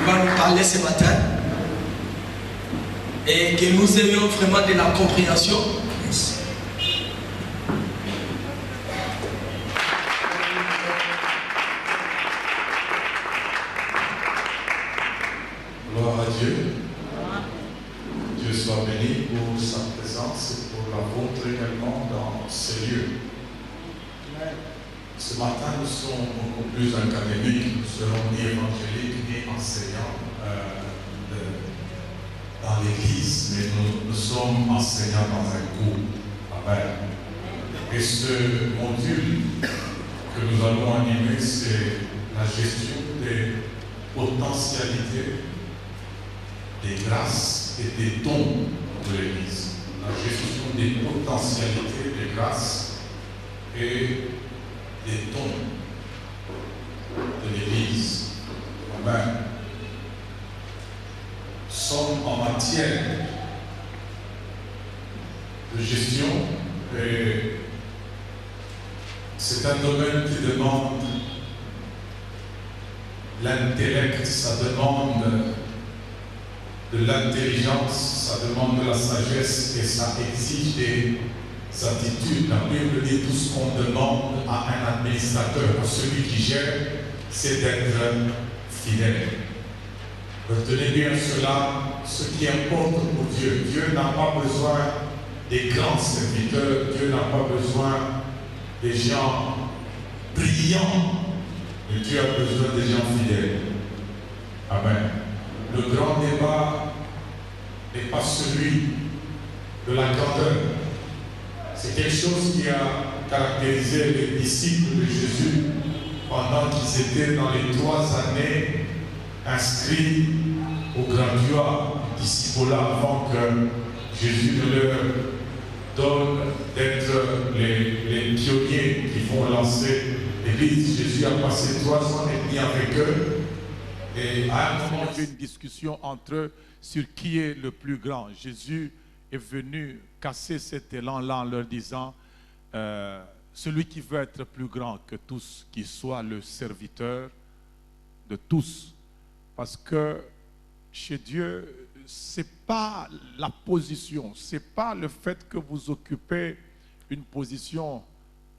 va nous parler ce matin. Et que nous ayons vraiment de la compréhension. Gloire à Dieu. Dieu soit béni pour sa présence et pour la vôtre également dans ce lieu. Ce matin, nous sommes beaucoup plus académiques, nous serons ni évangéliques ni enseignants dans l'église, mais nous sommes enseignants dans un cours. Amen. Et ce module que nous allons animer, c'est la gestion des potentialités, des grâces et des dons de l'église. La gestion des potentialités, des grâces et des dons de l'église. Amen. Sommes en matière de gestion et c'est un domaine qui demande l'intellect, ça demande de l'intelligence, ça demande de la sagesse et ça exige des attitudes. La Bible dit tout ce qu'on demande à un administrateur, à celui qui gère, c'est d'être fidèle. Retenez bien cela, ce qui importe pour Dieu. Dieu n'a pas besoin des grands serviteurs, Dieu n'a pas besoin des gens brillants, mais Dieu a besoin des gens fidèles. Amen. Le grand débat n'est pas celui de la grandeur. C'est quelque chose qui a caractérisé les disciples de Jésus pendant qu'ils étaient dans les 3 années inscrits au graduat disciple avant que Jésus ne leur donne d'être les pionniers qui vont lancer l'Église. Jésus a passé 3 ans et demi avec eux. Et à un moment, il y a eu une discussion entre eux sur qui est le plus grand. Jésus est venu casser cet élan-là en leur disant celui qui veut être plus grand que tous, qui soit le serviteur de tous. Parce que chez Dieu, ce n'est pas la position, ce n'est pas le fait que vous occupez une position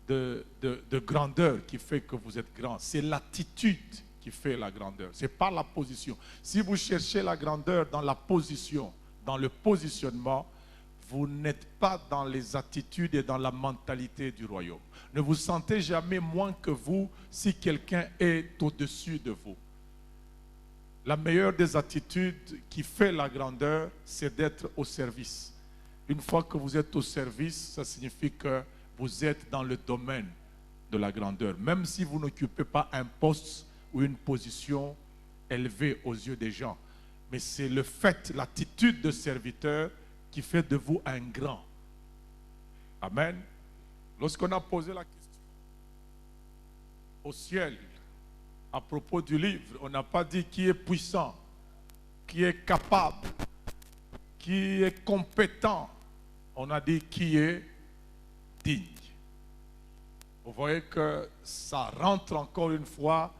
de grandeur qui fait que vous êtes grand. C'est l'attitude qui fait la grandeur. Ce n'est pas la position. Si vous cherchez la grandeur dans la position, dans le positionnement, vous n'êtes pas dans les attitudes et dans la mentalité du royaume. Ne vous sentez jamais moins que vous si quelqu'un est au-dessus de vous. La meilleure des attitudes qui fait la grandeur, c'est d'être au service. Une fois que vous êtes au service, ça signifie que vous êtes dans le domaine de la grandeur. Même si vous n'occupez pas un poste ou une position élevée aux yeux des gens. Mais c'est le fait, l'attitude de serviteur qui fait de vous un grand. Amen. Lorsqu'on a posé la question au ciel, à propos du livre, on n'a pas dit qui est puissant, qui est capable, qui est compétent. On a dit qui est digne. Vous voyez que ça rentre encore une fois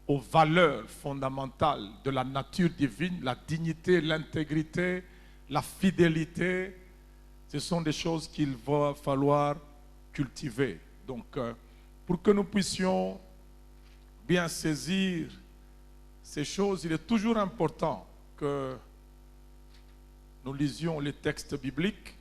aux valeurs fondamentales de la nature divine, la dignité, l'intégrité, la fidélité. Ce sont des choses qu'il va falloir cultiver. Donc, pour que nous puissions bien saisir ces choses, il est toujours important que nous lisions les textes bibliques.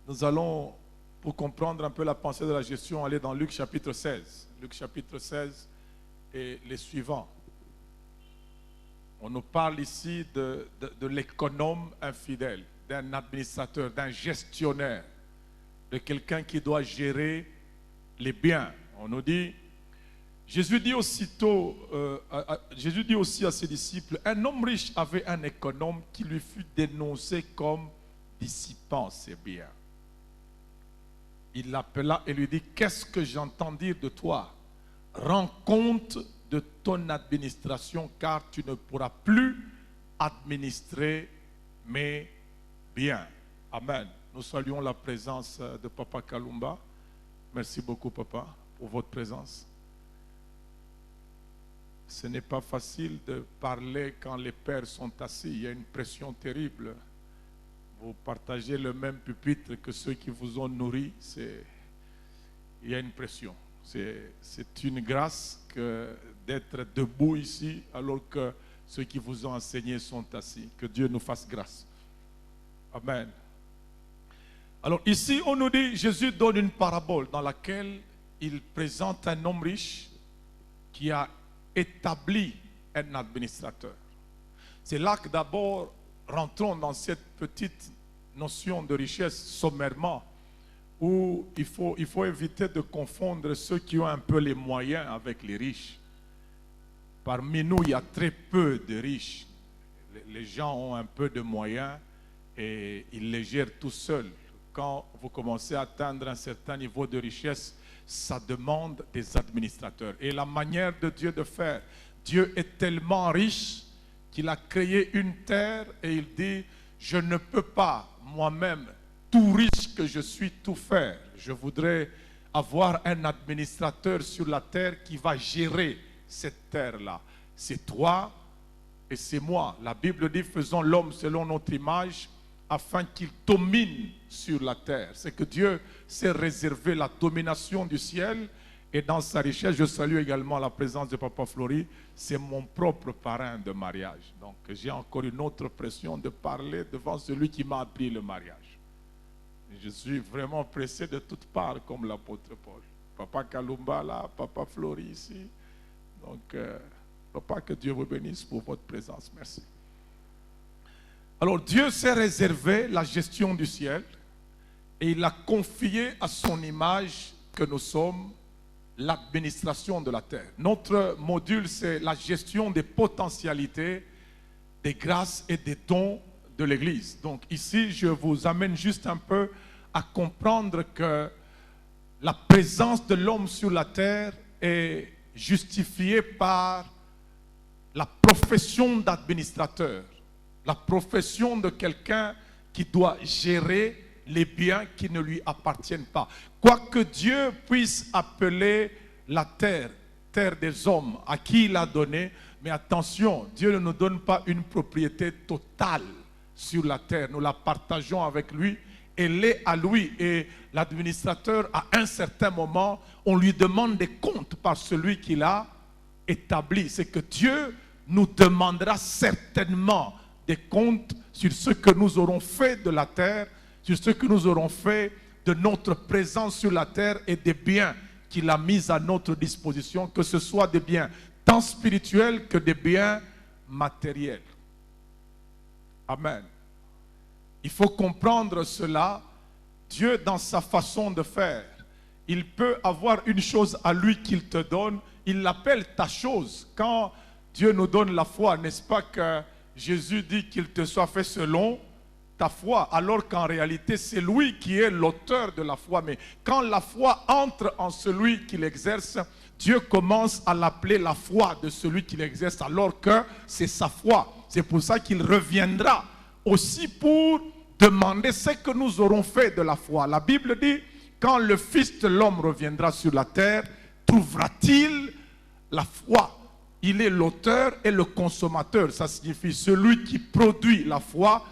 Nous allons, pour comprendre un peu la pensée de la gestion, aller dans Luc chapitre 16. Luc chapitre 16 et les suivants. On nous parle ici de l'économe infidèle, d'un administrateur, d'un gestionnaire, de quelqu'un qui doit gérer les biens. On nous dit, Jésus dit aussi à ses disciples, un homme riche avait un économe qui lui fut dénoncé comme dissipant ses biens. Il l'appela et lui dit, qu'est-ce que j'entends dire de toi? Rends compte de ton administration, car tu ne pourras plus administrer mes biens. Amen. Nous saluons la présence de Papa Kalumba. Merci beaucoup, Papa, pour votre présence. Ce n'est pas facile de parler quand les pères sont assis. Il y a une pression terrible. Vous partagez le même pupitre que ceux qui vous ont nourri. Il y a une pression. C'est une grâce d'être debout ici alors que ceux qui vous ont enseigné sont assis. Que Dieu nous fasse grâce. Amen. Alors ici, on nous dit, Jésus donne une parabole dans laquelle il présente un homme riche qui a établi un administrateur. C'est là que d'abord, rentrons dans cette petite notion de richesse sommairement, où il faut éviter de confondre ceux qui ont un peu les moyens avec les riches. Parmi nous, il y a très peu de riches. Les gens ont un peu de moyens et ils les gèrent tout seuls. Quand vous commencez à atteindre un certain niveau de richesse, ça demande des administrateurs. Et la manière de Dieu de faire, Dieu est tellement riche qu'il a créé une terre et il dit, je ne peux pas moi-même, tout riche que je suis, tout faire. Je voudrais avoir un administrateur sur la terre qui va gérer cette terre-là. C'est toi et c'est moi. La Bible dit, faisons l'homme selon notre image, afin qu'il domine sur la terre. C'est que Dieu s'est réservé la domination du ciel et dans sa richesse, je salue également la présence de Papa Flori, c'est mon propre parrain de mariage. Donc j'ai encore une autre pression de parler devant celui qui m'a appris le mariage. Je suis vraiment pressé de toutes parts comme l'apôtre Paul. Papa Kalumba là, Papa Flori ici. Donc Papa, que Dieu vous bénisse pour votre présence. Merci. Alors Dieu s'est réservé la gestion du ciel et il a confié à son image que nous sommes l'administration de la terre. Notre module, c'est la gestion des potentialités, des grâces et des dons de l'Église. Donc ici, je vous amène juste un peu à comprendre que la présence de l'homme sur la terre est justifiée par la profession d'administrateur. La profession de quelqu'un qui doit gérer les biens qui ne lui appartiennent pas. Quoique Dieu puisse appeler la terre, terre des hommes, à qui il a donné, mais attention, Dieu ne nous donne pas une propriété totale sur la terre. Nous la partageons avec lui, elle est à lui. Et l'administrateur, à un certain moment, on lui demande des comptes par celui qui l'a établi. C'est que Dieu nous demandera certainement des comptes sur ce que nous aurons fait de la terre, sur ce que nous aurons fait de notre présence sur la terre et des biens qu'il a mis à notre disposition, que ce soit des biens tant spirituels que des biens matériels. Amen. Il faut comprendre cela. Dieu, dans sa façon de faire, il peut avoir une chose à lui qu'il te donne, il l'appelle ta chose. Quand Dieu nous donne la foi, n'est-ce pas que Jésus dit qu'il te soit fait selon ta foi, alors qu'en réalité, c'est lui qui est l'auteur de la foi. Mais quand la foi entre en celui qui l'exerce, Dieu commence à l'appeler la foi de celui qui l'exerce, alors que c'est sa foi. C'est pour ça qu'il reviendra aussi pour demander ce que nous aurons fait de la foi. La Bible dit, quand le Fils de l'homme reviendra sur la terre, trouvera-t-il la foi? Il est l'auteur et le consommateur. Ça signifie celui qui produit la foi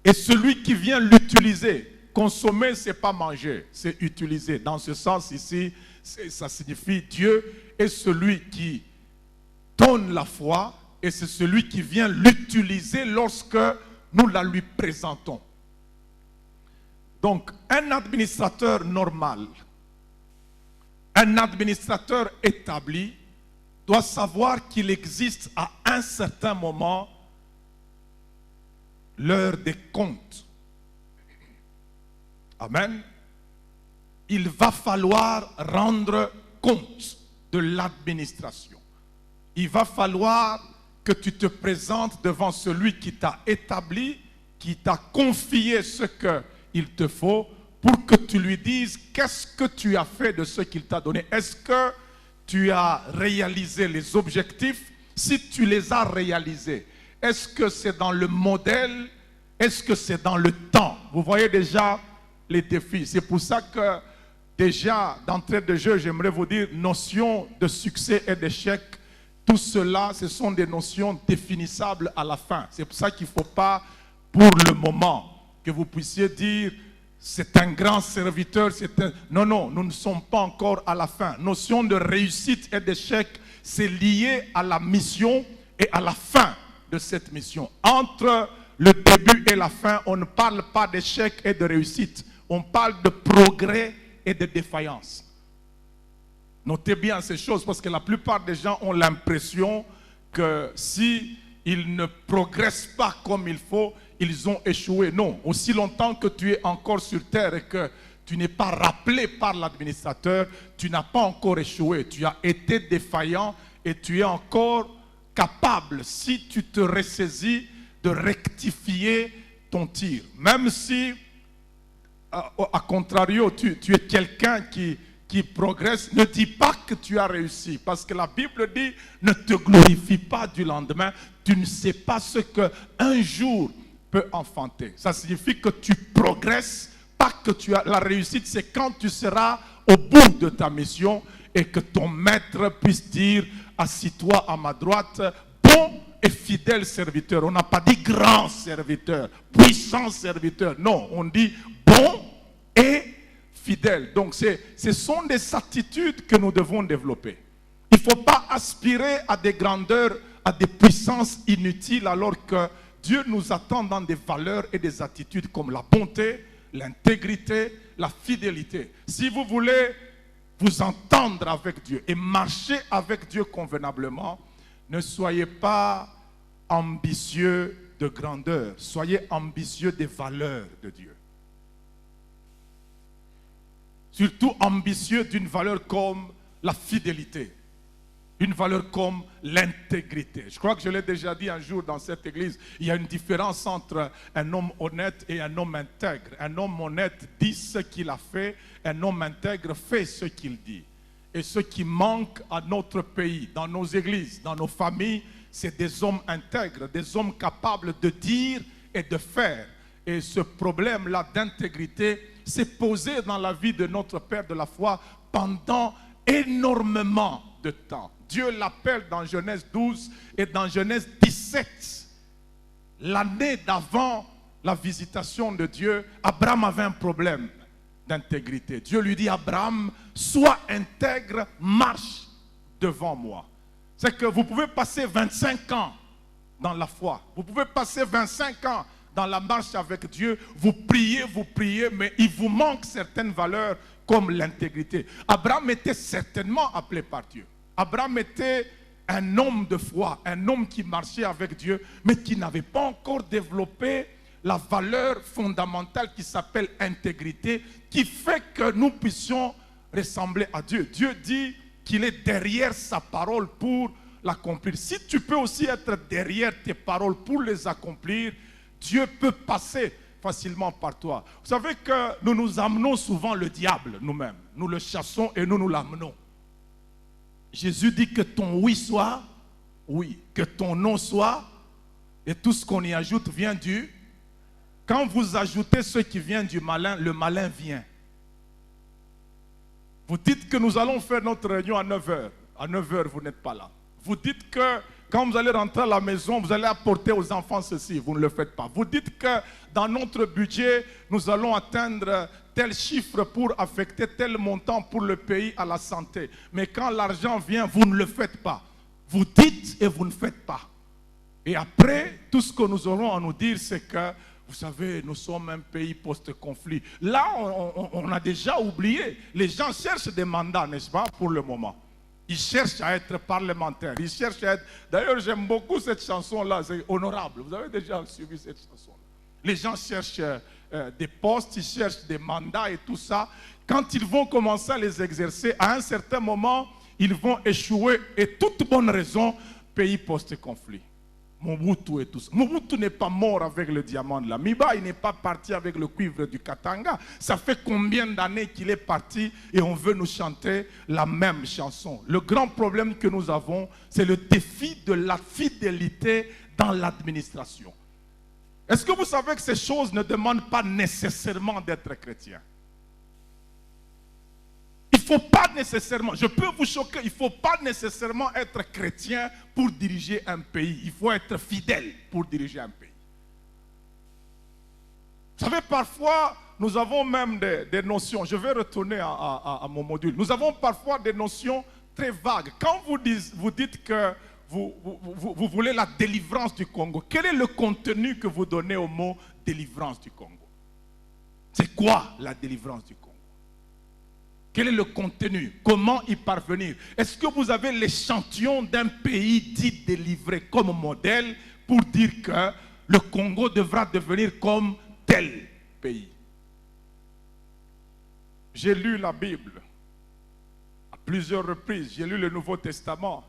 et celui qui vient l'utiliser. Consommer, ce n'est pas manger, c'est utiliser. Dans ce sens ici, ça signifie Dieu est celui qui donne la foi et c'est celui qui vient l'utiliser lorsque nous la lui présentons. Donc, un administrateur normal, un administrateur établi, doit savoir qu'il existe à un certain moment l'heure des comptes. Amen. Il va falloir rendre compte de l'administration. Il va falloir que tu te présentes devant celui qui t'a établi, qui t'a confié ce qu'il te faut, pour que tu lui dises qu'est-ce que tu as fait de ce qu'il t'a donné. Est-ce que tu as réalisé les objectifs? Si tu les as réalisés, est-ce que c'est dans le modèle? Est-ce que c'est dans le temps? Vous voyez déjà les défis. C'est pour ça que déjà, d'entrée de jeu, j'aimerais vous dire, notion de succès et d'échec, Tout cela, ce sont des notions définissables à la fin. C'est pour ça qu'il ne faut pas, pour le moment, que vous puissiez dire c'est un grand serviteur. Non, non, nous ne sommes pas encore à la fin. Notion de réussite et d'échec, c'est lié à la mission et à la fin de cette mission. Entre le début et la fin, on ne parle pas d'échec et de réussite. On parle de progrès et de défaillance. Notez bien ces choses parce que la plupart des gens ont l'impression que si ils ne progressent pas comme il faut, ils ont échoué. Non, aussi longtemps que tu es encore sur terre et que tu n'es pas rappelé par l'administrateur, tu n'as pas encore échoué. Tu as été défaillant et tu es encore capable, si tu te ressaisis, de rectifier ton tir. Même si, à contrario, tu es quelqu'un qui progresse, ne dis pas que tu as réussi. Parce que la Bible dit, ne te glorifie pas du lendemain. Tu ne sais pas ce qu'un jour peut enfanter. Ça signifie que tu progresses, pas que tu as la réussite. C'est quand tu seras au bout de ta mission et que ton maître puisse dire, assis-toi à ma droite, bon et fidèle serviteur. On n'a pas dit grand serviteur, puissant serviteur. Non, on dit bon et fidèle. Donc ce sont des attitudes que nous devons développer. Il ne faut pas aspirer à des grandeurs, à des puissances inutiles alors que Dieu nous attend dans des valeurs et des attitudes comme la bonté, l'intégrité, la fidélité. Si vous voulez vous entendre avec Dieu et marcher avec Dieu convenablement, ne soyez pas ambitieux de grandeur, soyez ambitieux des valeurs de Dieu. Surtout ambitieux d'une valeur comme la fidélité, une valeur comme l'intégrité. Je crois que je l'ai déjà dit un jour dans cette église, il y a une différence entre un homme honnête et un homme intègre. Un homme honnête dit ce qu'il a fait, un homme intègre fait ce qu'il dit. Et ce qui manque à notre pays, dans nos églises, dans nos familles, c'est des hommes intègres, des hommes capables de dire et de faire. Et ce problème-là d'intégrité s'est posé dans la vie de notre Père de la foi pendant énormément de temps. Dieu l'appelle dans Genèse 12 et dans Genèse 17. L'année d'avant la visitation de Dieu, Abraham avait un problème d'intégrité. Dieu lui dit, Abraham, sois intègre, marche devant moi. C'est que vous pouvez passer 25 ans dans la foi. Vous pouvez passer 25 ans dans la marche avec Dieu. Vous priez, mais il vous manque certaines valeurs comme l'intégrité. Abraham était certainement appelé par Dieu. Abraham était un homme de foi, un homme qui marchait avec Dieu, mais qui n'avait pas encore développé la valeur fondamentale qui s'appelle intégrité, qui fait que nous puissions ressembler à Dieu. Dieu dit qu'il est derrière sa parole pour l'accomplir. Si tu peux aussi être derrière tes paroles pour les accomplir, Dieu peut passer facilement par toi. Vous savez que nous nous amenons souvent le diable nous-mêmes. Nous le chassons et nous l'amenons. Jésus dit que ton oui soit oui, que ton non soit, et tout ce qu'on y ajoute vient du... Quand vous ajoutez ce qui vient du malin, le malin vient. Vous dites que nous allons faire notre réunion à 9h. À 9h, vous n'êtes pas là. Vous dites que quand vous allez rentrer à la maison, vous allez apporter aux enfants ceci. Vous ne le faites pas. Vous dites que dans notre budget, nous allons atteindre tel chiffre pour affecter tel montant pour le pays à la santé. Mais quand l'argent vient, vous ne le faites pas. Vous dites et vous ne faites pas. Et après, tout ce que nous aurons à nous dire, c'est que vous savez, nous sommes un pays post-conflit. Là, on a déjà oublié. Les gens cherchent des mandats, n'est-ce pas, pour le moment. Ils cherchent à être parlementaires. Ils cherchent à être... D'ailleurs, j'aime beaucoup cette chanson-là. C'est honorable. Vous avez déjà suivi cette chanson-là. Les gens cherchent des postes, ils cherchent des mandats et tout ça. Quand ils vont commencer à les exercer, à un certain moment, ils vont échouer. Et toute bonne raison, pays post-conflit. Mobutu et tout ça. Mobutu n'est pas mort avec le diamant de la Miba, il n'est pas parti avec le cuivre du Katanga. Ça fait combien d'années qu'il est parti et on veut nous chanter la même chanson. Le grand problème que nous avons, c'est le défi de la fidélité dans l'administration. Est-ce que vous savez que ces choses ne demandent pas nécessairement d'être chrétien? Il faut pas nécessairement, je peux vous choquer, il ne faut pas nécessairement être chrétien pour diriger un pays. Il faut être fidèle pour diriger un pays. Vous savez, parfois, nous avons même des notions. Je vais retourner à mon module. Nous avons parfois des notions très vagues. Quand vous dites que vous voulez la délivrance du Congo, quel est le contenu que vous donnez au mot délivrance du Congo? C'est quoi la délivrance du Congo? Quel est le contenu? Comment y parvenir? Est-ce que vous avez l'échantillon d'un pays dit délivré comme modèle pour dire que le Congo devra devenir comme tel pays? J'ai lu la Bible à plusieurs reprises. J'ai lu le Nouveau Testament.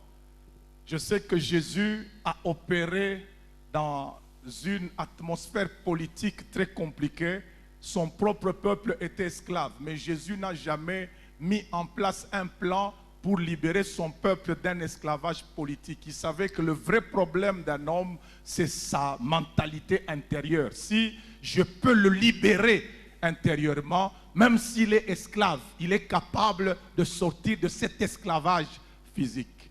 Je sais que Jésus a opéré dans une atmosphère politique très compliquée. Son propre peuple était esclave, mais Jésus n'a jamais mis en place un plan pour libérer son peuple d'un esclavage politique. Il savait que le vrai problème d'un homme, c'est sa mentalité intérieure. Si je peux le libérer intérieurement, même s'il est esclave, il est capable de sortir de cet esclavage physique.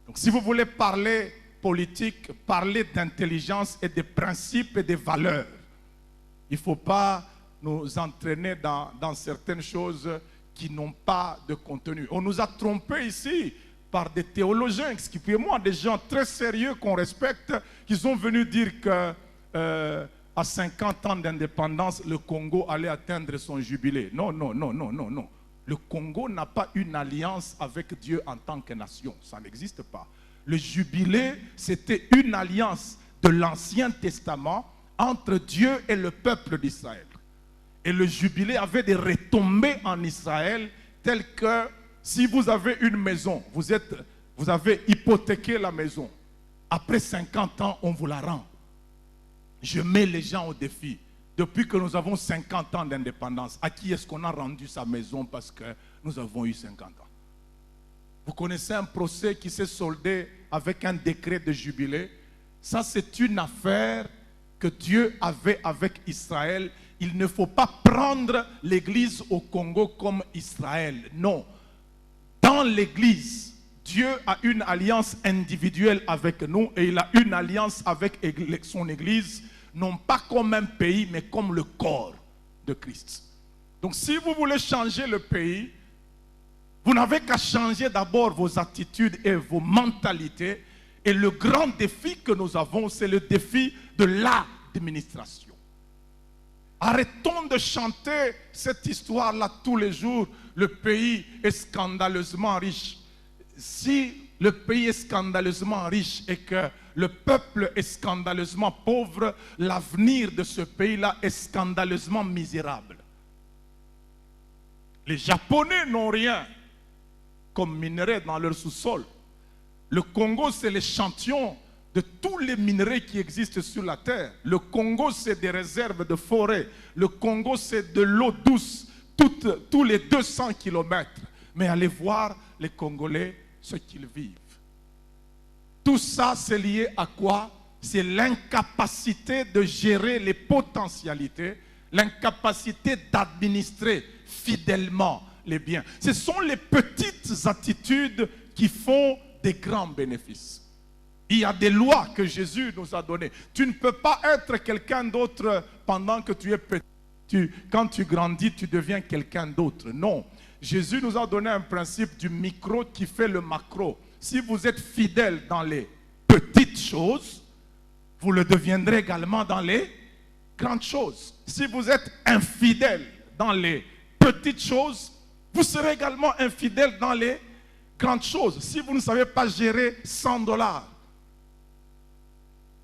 Donc si vous voulez parler politique, parler d'intelligence et des principes et des valeurs, il ne faut pas nous entraîner dans certaines choses qui n'ont pas de contenu. On nous a trompés ici par des théologiens, excusez-moi, des gens très sérieux qu'on respecte, qui sont venus dire que à 50 ans d'indépendance, le Congo allait atteindre son jubilé. Non, non, non, non, non, non. Le Congo n'a pas une alliance avec Dieu en tant que nation. Ça n'existe pas. Le jubilé, c'était une alliance de l'Ancien Testament entre Dieu et le peuple d'Israël. Et le jubilé avait des retombées en Israël telles que si vous avez une maison, vous avez hypothéqué la maison. Après 50 ans, on vous la rend. Je mets les gens au défi. Depuis que nous avons 50 ans d'indépendance, à qui est-ce qu'on a rendu sa maison parce que nous avons eu 50 ans? Vous connaissez un procès qui s'est soldé avec un décret de jubilé? Ça, c'est une affaire que Dieu avait avec Israël. Il ne faut pas prendre l'église au Congo comme Israël. Non. Dans l'église, Dieu a une alliance individuelle avec nous et il a une alliance avec son église, non pas comme un pays, mais comme le corps de Christ. Donc si vous voulez changer le pays, vous n'avez qu'à changer d'abord vos attitudes et vos mentalités. Et le grand défi que nous avons, c'est le défi de l'administration. Arrêtons de chanter cette histoire-là tous les jours. Le pays est scandaleusement riche. Si le pays est scandaleusement riche et que le peuple est scandaleusement pauvre, l'avenir de ce pays-là est scandaleusement misérable. Les Japonais n'ont rien comme minerai dans leur sous-sol. Le Congo, c'est l'échantillon de tous les minerais qui existent sur la terre. Le Congo, c'est des réserves de forêt. Le Congo, c'est de l'eau douce tous les 200 kilomètres. Mais allez voir les Congolais, ce qu'ils vivent. Tout ça, c'est lié à quoi? C'est l'incapacité de gérer les potentialités, l'incapacité d'administrer fidèlement les biens. Ce sont les petites attitudes qui font des grands bénéfices. Il y a des lois que Jésus nous a données. Tu ne peux pas être quelqu'un d'autre pendant que tu es petit. Quand tu grandis, tu deviens quelqu'un d'autre. Non. Jésus nous a donné un principe du micro qui fait le macro. Si vous êtes fidèle dans les petites choses, vous le deviendrez également dans les grandes choses. Si vous êtes infidèle dans les petites choses, vous serez également infidèle dans les grandes choses. Si vous ne savez pas gérer 100 $,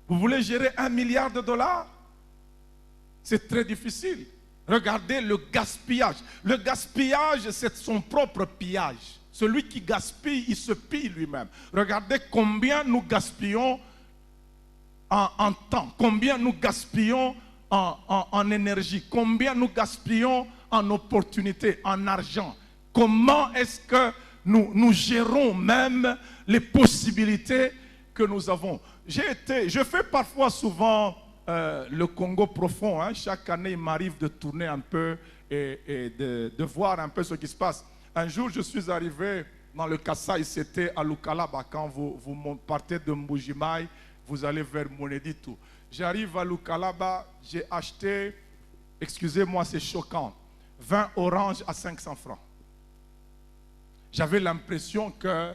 vous voulez gérer 1 milliard de $? C'est très difficile. Regardez le gaspillage. Le gaspillage, c'est son propre pillage. Celui qui gaspille, il se pille lui-même. Regardez combien nous gaspillons en temps, combien nous gaspillons en énergie, combien nous gaspillons en opportunités, en argent. Comment est-ce que nous gérons même les possibilités que nous avons? Je fais parfois souvent le Congo profond. Chaque année, il m'arrive de tourner un peu et de voir un peu ce qui se passe. Un jour, je suis arrivé dans le Kasaï, c'était à Lukalaba. Quand vous partez de Mbujimai, vous allez vers Moneditu. J'arrive à Lukalaba, j'ai acheté, excusez-moi, c'est choquant, 20 oranges à 500 francs. J'avais l'impression que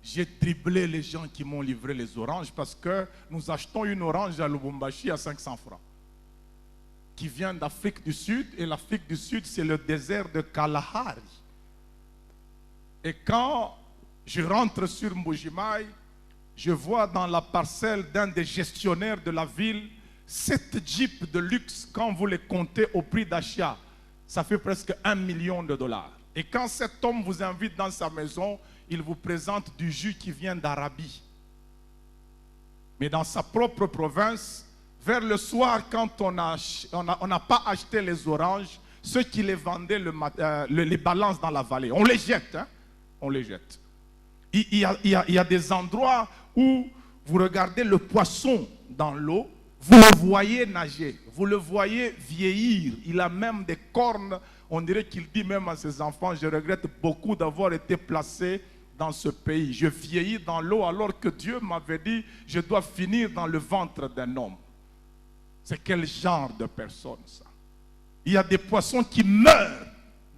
j'ai triplé les gens qui m'ont livré les oranges parce que nous achetons une orange à Lubumbashi à 500 francs qui vient d'Afrique du Sud, et l'Afrique du Sud, c'est le désert de Kalahari. Et quand je rentre sur Mbujimai, je vois dans la parcelle d'un des gestionnaires de la ville 7 jeeps de luxe. Quand vous les comptez au prix d'achat, ça fait presque 1 million de dollars. Et quand cet homme vous invite dans sa maison, il vous présente du jus qui vient d'Arabie. Mais dans sa propre province, vers le soir, quand on n'a pas acheté les oranges, ceux qui les vendaient les balancent dans la vallée. On les jette, hein? On les jette. Il y a des endroits où vous regardez le poisson dans l'eau, vous le voyez nager, vous le voyez vieillir. Il a même des cornes. On dirait qu'il dit même à ses enfants, je regrette beaucoup d'avoir été placé dans ce pays. Je vieillis dans l'eau alors que Dieu m'avait dit, je dois finir dans le ventre d'un homme. C'est quel genre de personne ça? Il y a des poissons qui meurent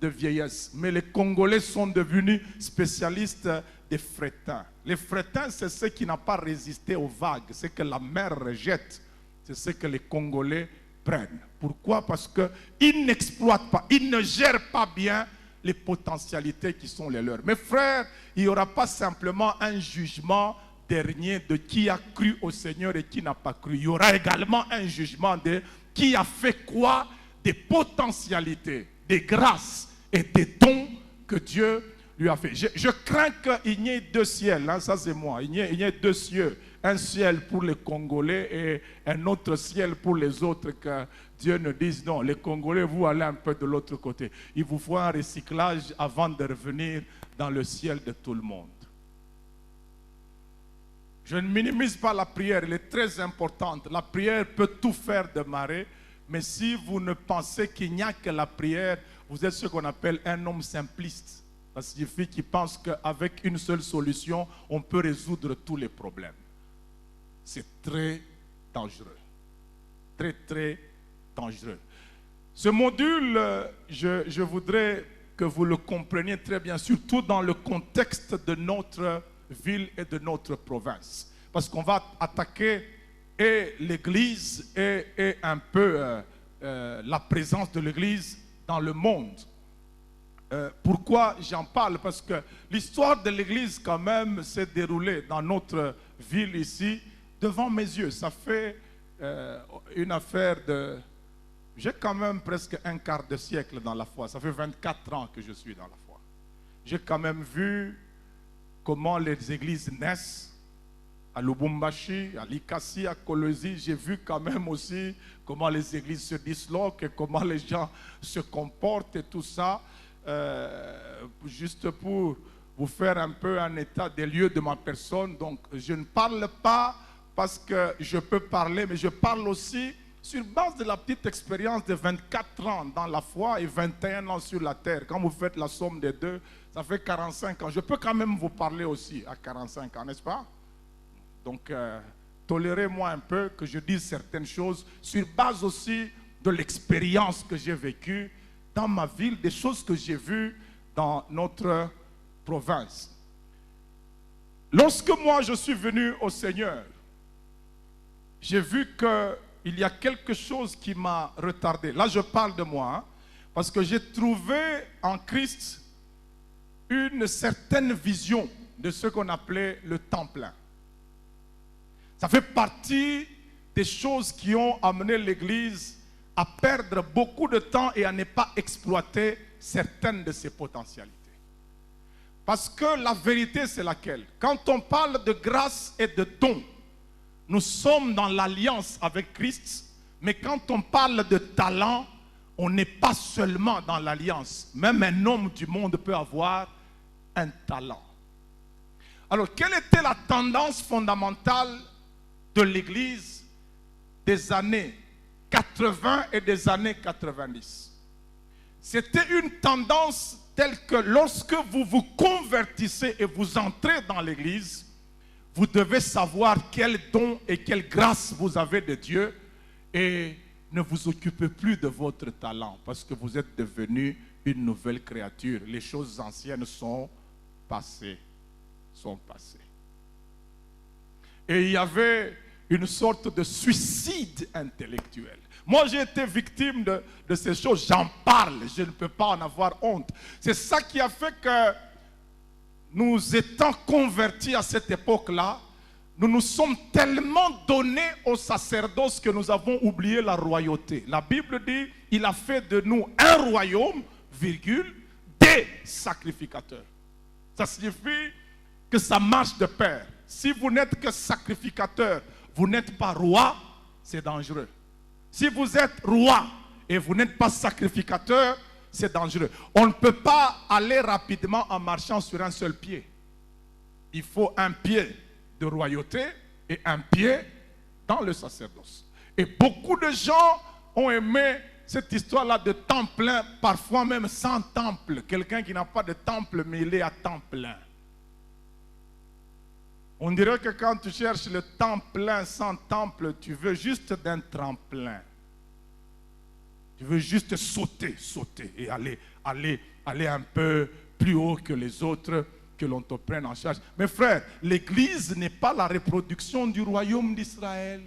de vieillesse, mais les Congolais sont devenus spécialistes des frétins. Les frétins, c'est ceux qui n'ont pas résisté aux vagues, c'est que la mer rejette, c'est ce que les Congolais prennent. Pourquoi? Parce qu'ils n'exploitent pas, ils ne gèrent pas bien les potentialités qui sont les leurs. Mes frères, il n'y aura pas simplement un jugement dernier de qui a cru au Seigneur et qui n'a pas cru. Il y aura également un jugement de qui a fait quoi des potentialités, des grâces et des dons que Dieu lui a fait. Je crains qu'il n'y ait deux ciels, hein, ça c'est moi, il y ait deux cieux, un ciel pour les Congolais et un autre ciel pour les autres, que Dieu ne dise non, les Congolais, vous allez un peu de l'autre côté. Il vous faut un recyclage avant de revenir dans le ciel de tout le monde. Je ne minimise pas la prière, elle est très importante. La prière peut tout faire démarrer, mais si vous ne pensez qu'il n'y a que la prière, vous êtes ce qu'on appelle un homme simpliste. Ça signifie qu'il pense qu'avec une seule solution, on peut résoudre tous les problèmes. C'est très dangereux. Très, très dangereux. Ce module, je voudrais que vous le compreniez très bien, surtout dans le contexte de notre ville et de notre province. Parce qu'on va attaquer et l'Église et un peu la présence de l'Église dans le monde. Pourquoi j'en parle? Parce que l'histoire de l'Église quand même s'est déroulée dans notre ville ici devant mes yeux. Ça fait une affaire de... J'ai quand même presque un quart de siècle dans la foi. Ça fait 24 ans que je suis dans la foi. J'ai quand même vu comment les églises naissent à Lubumbashi, à Likasi, à Kolwezi. J'ai vu quand même aussi comment les églises se disloquent et comment les gens se comportent et tout ça. Juste pour vous faire un peu un état des lieux de ma personne. Donc, je ne parle pas parce que je peux parler, mais je parle aussi sur base de la petite expérience de 24 ans dans la foi et 21 ans sur la terre. Quand vous faites la somme des deux, ça fait 45 ans. Je peux quand même vous parler aussi à 45 ans, n'est-ce pas? Donc, tolérez-moi un peu que je dise certaines choses sur base aussi de l'expérience que j'ai vécue dans ma ville, des choses que j'ai vues dans notre province. Lorsque moi je suis venu au Seigneur, j'ai vu qu'il y a quelque chose qui m'a retardé. Là je parle de moi, hein, parce que j'ai trouvé en Christ une certaine vision de ce qu'on appelait le temps plein. Ça fait partie des choses qui ont amené l'Église à perdre beaucoup de temps et à ne pas exploiter certaines de ses potentialités. Parce que la vérité, c'est laquelle? Quand on parle de grâce et de don, nous sommes dans l'alliance avec Christ, mais quand on parle de talent, on n'est pas seulement dans l'alliance. Même un homme du monde peut avoir un talent. Alors, quelle était la tendance fondamentale de l'Église des années 80 et des années 90? C'était une tendance telle que lorsque vous vous convertissez et vous entrez dans l'église, vous devez savoir quel don et quelle grâce vous avez de Dieu et ne vous occupez plus de votre talent parce que vous êtes devenu une nouvelle créature. Les choses anciennes sont passées. Et il y avait une sorte de suicide intellectuel. Moi, j'ai été victime de ces choses. J'en parle. Je ne peux pas en avoir honte. C'est ça qui a fait que nous étant convertis à cette époque-là, nous nous sommes tellement donnés au sacerdoce que nous avons oublié la royauté. La Bible dit, il a fait de nous un royaume, virgule, des sacrificateurs. Ça signifie que ça marche de pair. Si vous n'êtes que sacrificateur, vous n'êtes pas roi, c'est dangereux. Si vous êtes roi et vous n'êtes pas sacrificateur, c'est dangereux. On ne peut pas aller rapidement en marchant sur un seul pied. Il faut un pied de royauté et un pied dans le sacerdoce. Et beaucoup de gens ont aimé cette histoire-là de temps plein, parfois même sans temple. Quelqu'un qui n'a pas de temple, mais il est à temps plein. On dirait que quand tu cherches le temps plein sans temple, tu veux juste d'un tremplin. Tu veux juste sauter et aller un peu plus haut que les autres, que l'on te prenne en charge. Mes frères, l'Église n'est pas la reproduction du royaume d'Israël.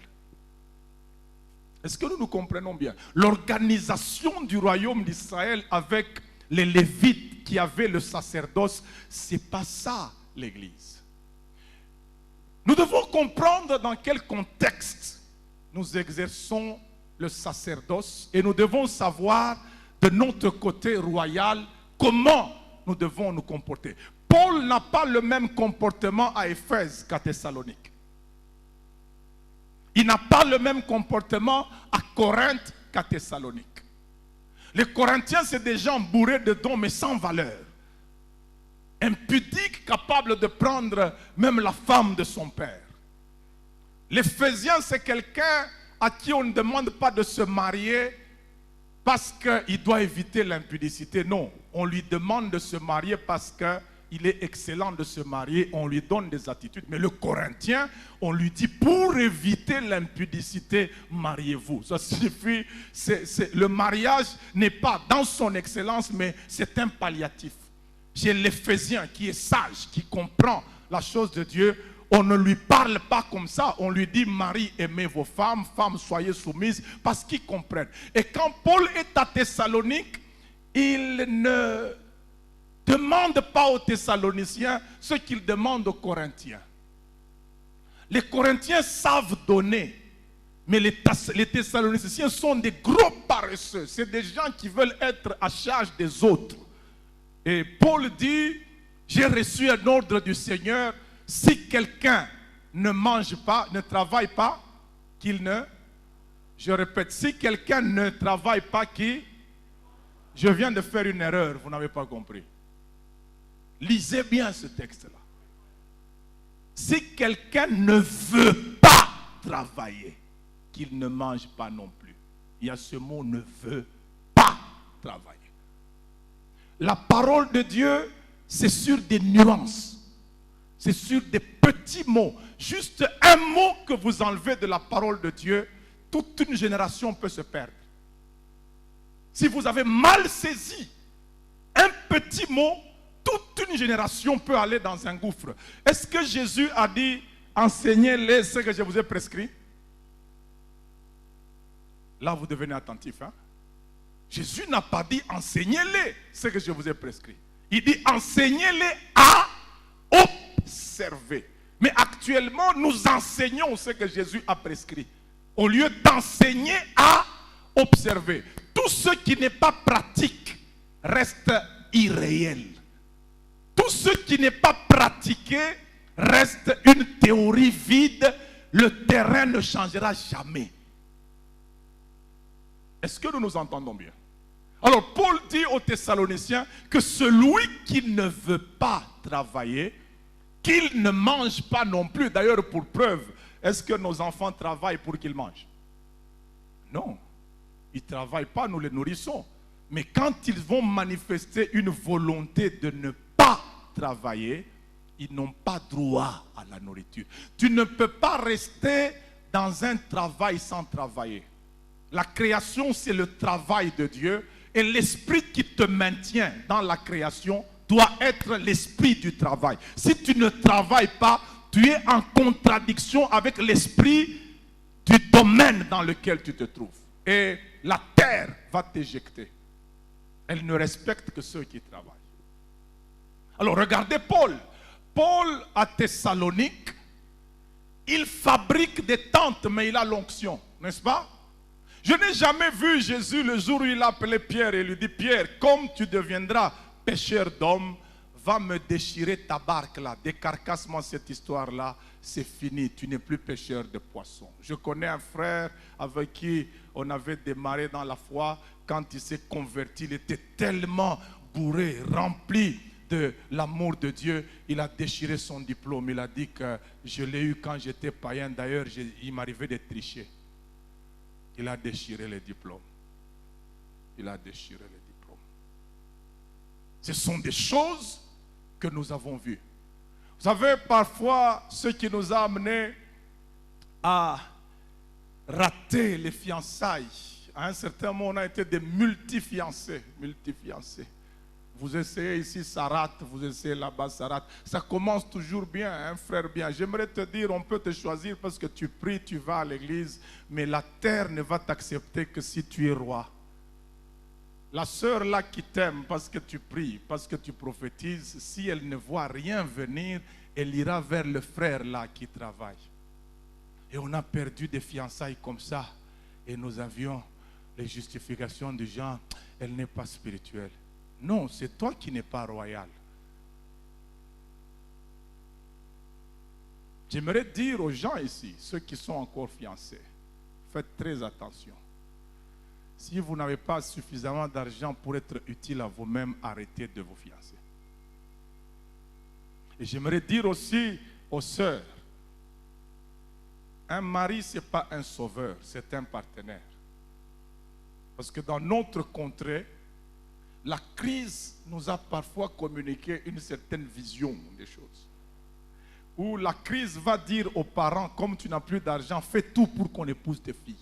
Est-ce que nous nous comprenons bien? L'organisation du royaume d'Israël avec les Lévites qui avaient le sacerdoce, c'est pas ça l'Église. Nous devons comprendre dans quel contexte nous exerçons le sacerdoce et nous devons savoir de notre côté royal comment nous devons nous comporter. Paul n'a pas le même comportement à Éphèse qu'à Thessalonique. Il n'a pas le même comportement à Corinthe qu'à Thessalonique. Les Corinthiens, c'est des gens bourrés de dons mais sans valeur. Impudiques, capables de prendre même la femme de son père. L'Éphésien, c'est quelqu'un à qui on ne demande pas de se marier parce qu'il doit éviter l'impudicité. Non, on lui demande de se marier parce qu'il est excellent de se marier. On lui donne des attitudes. Mais le Corinthien, on lui dit pour éviter l'impudicité, mariez-vous. Ça signifie, le mariage n'est pas dans son excellence, mais c'est un palliatif. Chez l'Éphésien qui est sage, qui comprend la chose de Dieu, on ne lui parle pas comme ça. On lui dit, Marie, aimez vos femmes, femmes, soyez soumises, parce qu'ils comprennent. Et quand Paul est à Thessalonique, il ne demande pas aux Thessaloniciens ce qu'il demande aux Corinthiens. Les Corinthiens savent donner, mais les Thessaloniciens sont des gros paresseux. C'est des gens qui veulent être à charge des autres. Et Paul dit, j'ai reçu un ordre du Seigneur, si quelqu'un ne mange pas, ne travaille pas, qu'il ne... Je répète, si quelqu'un ne travaille pas, qui... Je viens de faire une erreur, vous n'avez pas compris. Lisez bien ce texte-là. Si quelqu'un ne veut pas travailler, qu'il ne mange pas non plus. Il y a ce mot, ne veut pas travailler. La parole de Dieu, c'est sur des nuances. C'est sur des petits mots. Juste un mot que vous enlevez de la parole de Dieu, toute une génération peut se perdre. Si vous avez mal saisi un petit mot, toute une génération peut aller dans un gouffre. Est-ce que Jésus a dit, enseignez-les ce que je vous ai prescrit? Là, vous devenez attentif, hein? Jésus n'a pas dit enseignez-les ce que je vous ai prescrit. Il dit enseignez-les à observer. Mais actuellement, nous enseignons ce que Jésus a prescrit. Au lieu d'enseigner à observer. Tout ce qui n'est pas pratique reste irréel. Tout ce qui n'est pas pratiqué reste une théorie vide. Le terrain ne changera jamais. Est-ce que nous nous entendons bien? Alors Paul dit aux Thessaloniciens que celui qui ne veut pas travailler, qu'il ne mange pas non plus. D'ailleurs, pour preuve, est-ce que nos enfants travaillent pour qu'ils mangent? Non. Ils ne travaillent pas, nous les nourrissons. Mais quand ils vont manifester une volonté de ne pas travailler, ils n'ont pas droit à la nourriture. Tu ne peux pas rester dans un travail sans travailler. La création, c'est le travail de Dieu. Et l'esprit qui te maintient dans la création doit être l'esprit du travail. Si tu ne travailles pas, tu es en contradiction avec l'esprit du domaine dans lequel tu te trouves. Et la terre va t'éjecter. Elle ne respecte que ceux qui travaillent. Alors regardez Paul. Paul à Thessalonique, il fabrique des tentes, mais il a l'onction, n'est-ce pas? Je n'ai jamais vu Jésus le jour où il a appelé Pierre et lui dit, Pierre, comme tu deviendras pêcheur d'hommes, va me déchirer ta barque là, décarcasse-moi cette histoire-là, c'est fini, tu n'es plus pêcheur de poissons. Je connais un frère avec qui on avait démarré dans la foi, quand il s'est converti, il était tellement bourré, rempli de l'amour de Dieu, il a déchiré son diplôme, il a dit que je l'ai eu quand j'étais païen, d'ailleurs il m'arrivait de tricher. Il a déchiré les diplômes. Il a déchiré les diplômes. Ce sont des choses que nous avons vues. Vous savez, parfois, ce qui nous a amenés à rater les fiançailles, à un certain moment, on a été des multi-fiancés. Vous essayez ici, ça rate. Vous essayez là-bas, ça rate. Ça commence toujours bien, hein, frère bien. J'aimerais te dire, on peut te choisir parce que tu pries, tu vas à l'église, mais la terre ne va t'accepter que si tu es roi. La sœur là qui t'aime parce que tu pries, parce que tu prophétises, si elle ne voit rien venir, elle ira vers le frère là qui travaille. Et on a perdu des fiançailles comme ça. Et nous avions les justifications du genre, elle n'est pas spirituelle. Non, c'est toi qui n'es pas royal. J'aimerais dire aux gens ici, ceux qui sont encore fiancés, faites très attention. Si vous n'avez pas suffisamment d'argent pour être utile à vous-même, arrêtez de vous fiancer. Et j'aimerais dire aussi aux sœurs, un mari, ce n'est pas un sauveur, c'est un partenaire. Parce que dans notre contrée, la crise nous a parfois communiqué une certaine vision des choses. Où la crise va dire aux parents, comme tu n'as plus d'argent, fais tout pour qu'on épouse tes filles.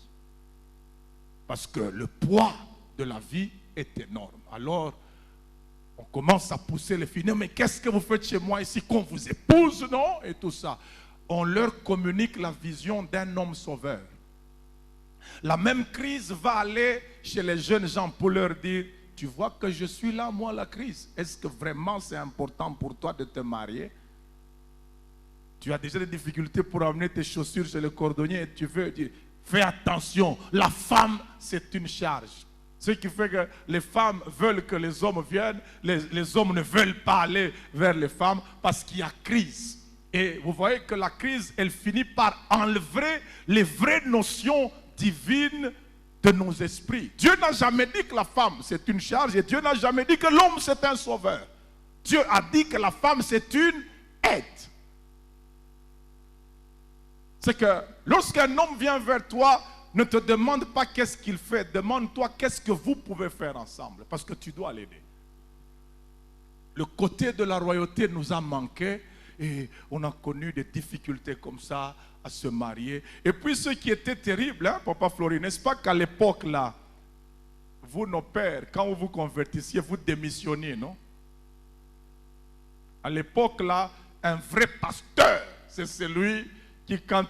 Parce que le poids de la vie est énorme. Alors, on commence à pousser les filles. Non, mais qu'est-ce que vous faites chez moi ici, qu'on vous épouse, non? Et tout ça. On leur communique la vision d'un homme sauveur. La même crise va aller chez les jeunes gens pour leur dire, tu vois que je suis là, moi, la crise. Est-ce que vraiment c'est important pour toi de te marier? Tu as déjà des difficultés pour amener tes chaussures chez le cordonnier et tu veux dire, fais attention, la femme, c'est une charge. Ce qui fait que les femmes veulent que les hommes viennent, les hommes ne veulent pas aller vers les femmes parce qu'il y a crise. Et vous voyez que la crise, elle finit par enlever les vraies notions divines de nos esprits. Dieu n'a jamais dit que la femme c'est une charge et Dieu n'a jamais dit que l'homme c'est un sauveur. Dieu a dit que la femme c'est une aide. C'est que lorsqu'un homme vient vers toi, ne te demande pas qu'est-ce qu'il fait, demande-toi qu'est-ce que vous pouvez faire ensemble, parce que tu dois l'aider. Le côté de la royauté nous a manqué et on a connu des difficultés comme ça à se marier. Et puis ce qui était terrible, hein, Papa Flori, n'est-ce pas qu'à l'époque là, vous nos pères, quand vous vous convertissiez, vous démissionniez, non? À l'époque là, un vrai pasteur, c'est celui qui quand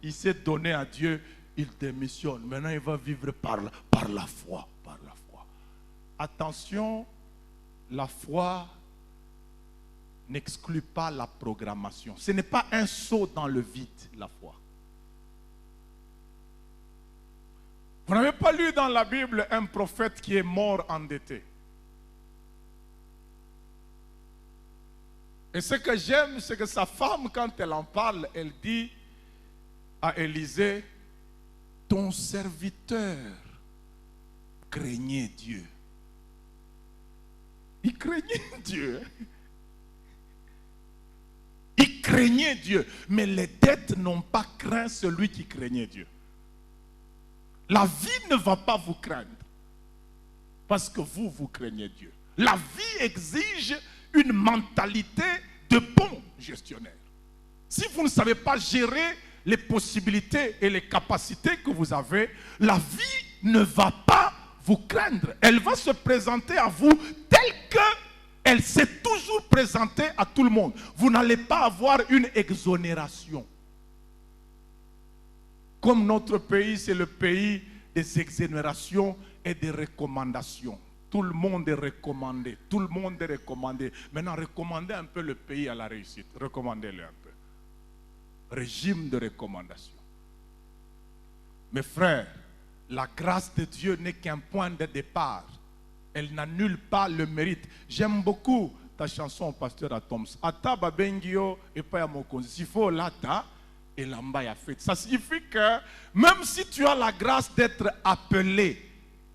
il s'est donné à Dieu, il démissionne. Maintenant il va vivre par la foi, par la foi. Attention, la foi n'exclut pas la programmation. Ce n'est pas un saut dans le vide, la foi. Vous n'avez pas lu dans la Bible un prophète qui est mort endetté. Et ce que j'aime, c'est que sa femme, quand elle en parle, elle dit à Élisée, ton serviteur craignait Dieu. Il craignait Dieu. Il craignait Dieu. Mais les dettes n'ont pas craint celui qui craignait Dieu. La vie ne va pas vous craindre. parce que vous craignez Dieu. La vie exige une mentalité de bon gestionnaire. Si vous ne savez pas gérer les possibilités et les capacités que vous avez, la vie ne va pas vous craindre. Elle va se présenter à vous telle qu'elle s'est toujours présentée à tout le monde. Vous n'allez pas avoir une exonération. Comme notre pays, c'est le pays des exonérations et des recommandations. Tout le monde est recommandé. Tout le monde est recommandé. Maintenant, recommandez un peu le pays à la réussite. Recommandez-le un peu. Régime de recommandation. Mes frères, la grâce de Dieu n'est qu'un point de départ. Elle n'annule pas le mérite. J'aime beaucoup ta chanson, pasteur Atoms. Ata babengio et pas yamokonzi. S'il faut lata et lamba ya fait. Ça signifie que même si tu as la grâce d'être appelé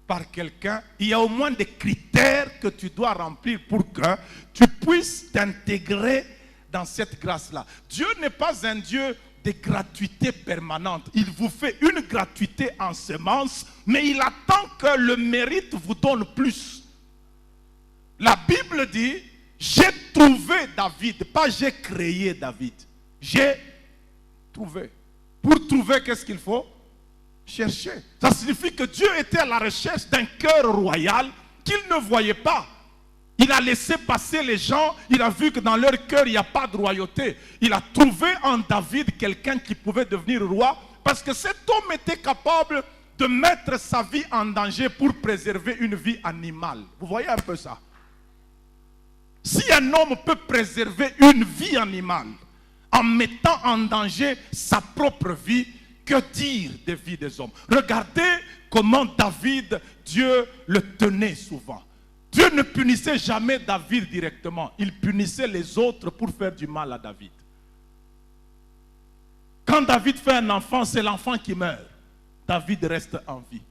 par quelqu'un, il y a au moins des critères que tu dois remplir pour que tu puisses t'intégrer dans cette grâce-là. Dieu n'est pas un Dieu de gratuité permanente. Il vous fait une gratuité en semence, mais il attend que le mérite vous donne plus. La Bible dit, j'ai trouvé David, pas j'ai créé David. J'ai trouvé. Pour trouver, qu'est-ce qu'il faut? Chercher. Ça signifie que Dieu était à la recherche d'un cœur royal qu'il ne voyait pas. Il a laissé passer les gens, il a vu que dans leur cœur, il n'y a pas de royauté. Il a trouvé en David quelqu'un qui pouvait devenir roi parce que cet homme était capable de mettre sa vie en danger pour préserver une vie animale. Vous voyez un peu ça? Si un homme peut préserver une vie animale en mettant en danger sa propre vie, que dire des vies des hommes? Regardez comment David, Dieu le tenait souvent. Dieu ne punissait jamais David directement. Il punissait les autres pour faire du mal à David. Quand David fait un enfant, c'est l'enfant qui meurt. David reste en vie.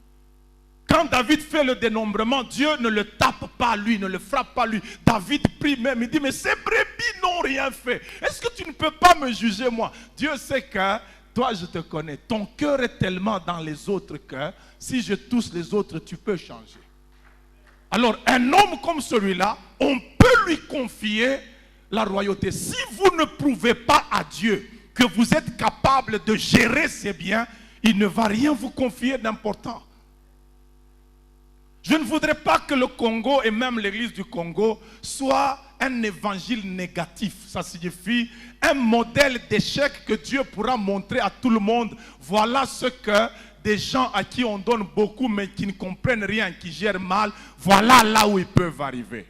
Quand David fait le dénombrement, Dieu ne le tape pas lui, ne le frappe pas lui. David prie même, il dit, mais ces brebis n'ont rien fait. Est-ce que tu ne peux pas me juger moi? Dieu sait que toi je te connais. Ton cœur est tellement dans les autres que si je touche les autres, tu peux changer. Alors, un homme comme celui-là, on peut lui confier la royauté. Si vous ne prouvez pas à Dieu que vous êtes capable de gérer ses biens, il ne va rien vous confier d'important. Je ne voudrais pas que le Congo et même l'église du Congo soit un évangile négatif. Ça signifie un modèle d'échec que Dieu pourra montrer à tout le monde. Voilà ce que des gens à qui on donne beaucoup mais qui ne comprennent rien, qui gèrent mal, voilà là où ils peuvent arriver.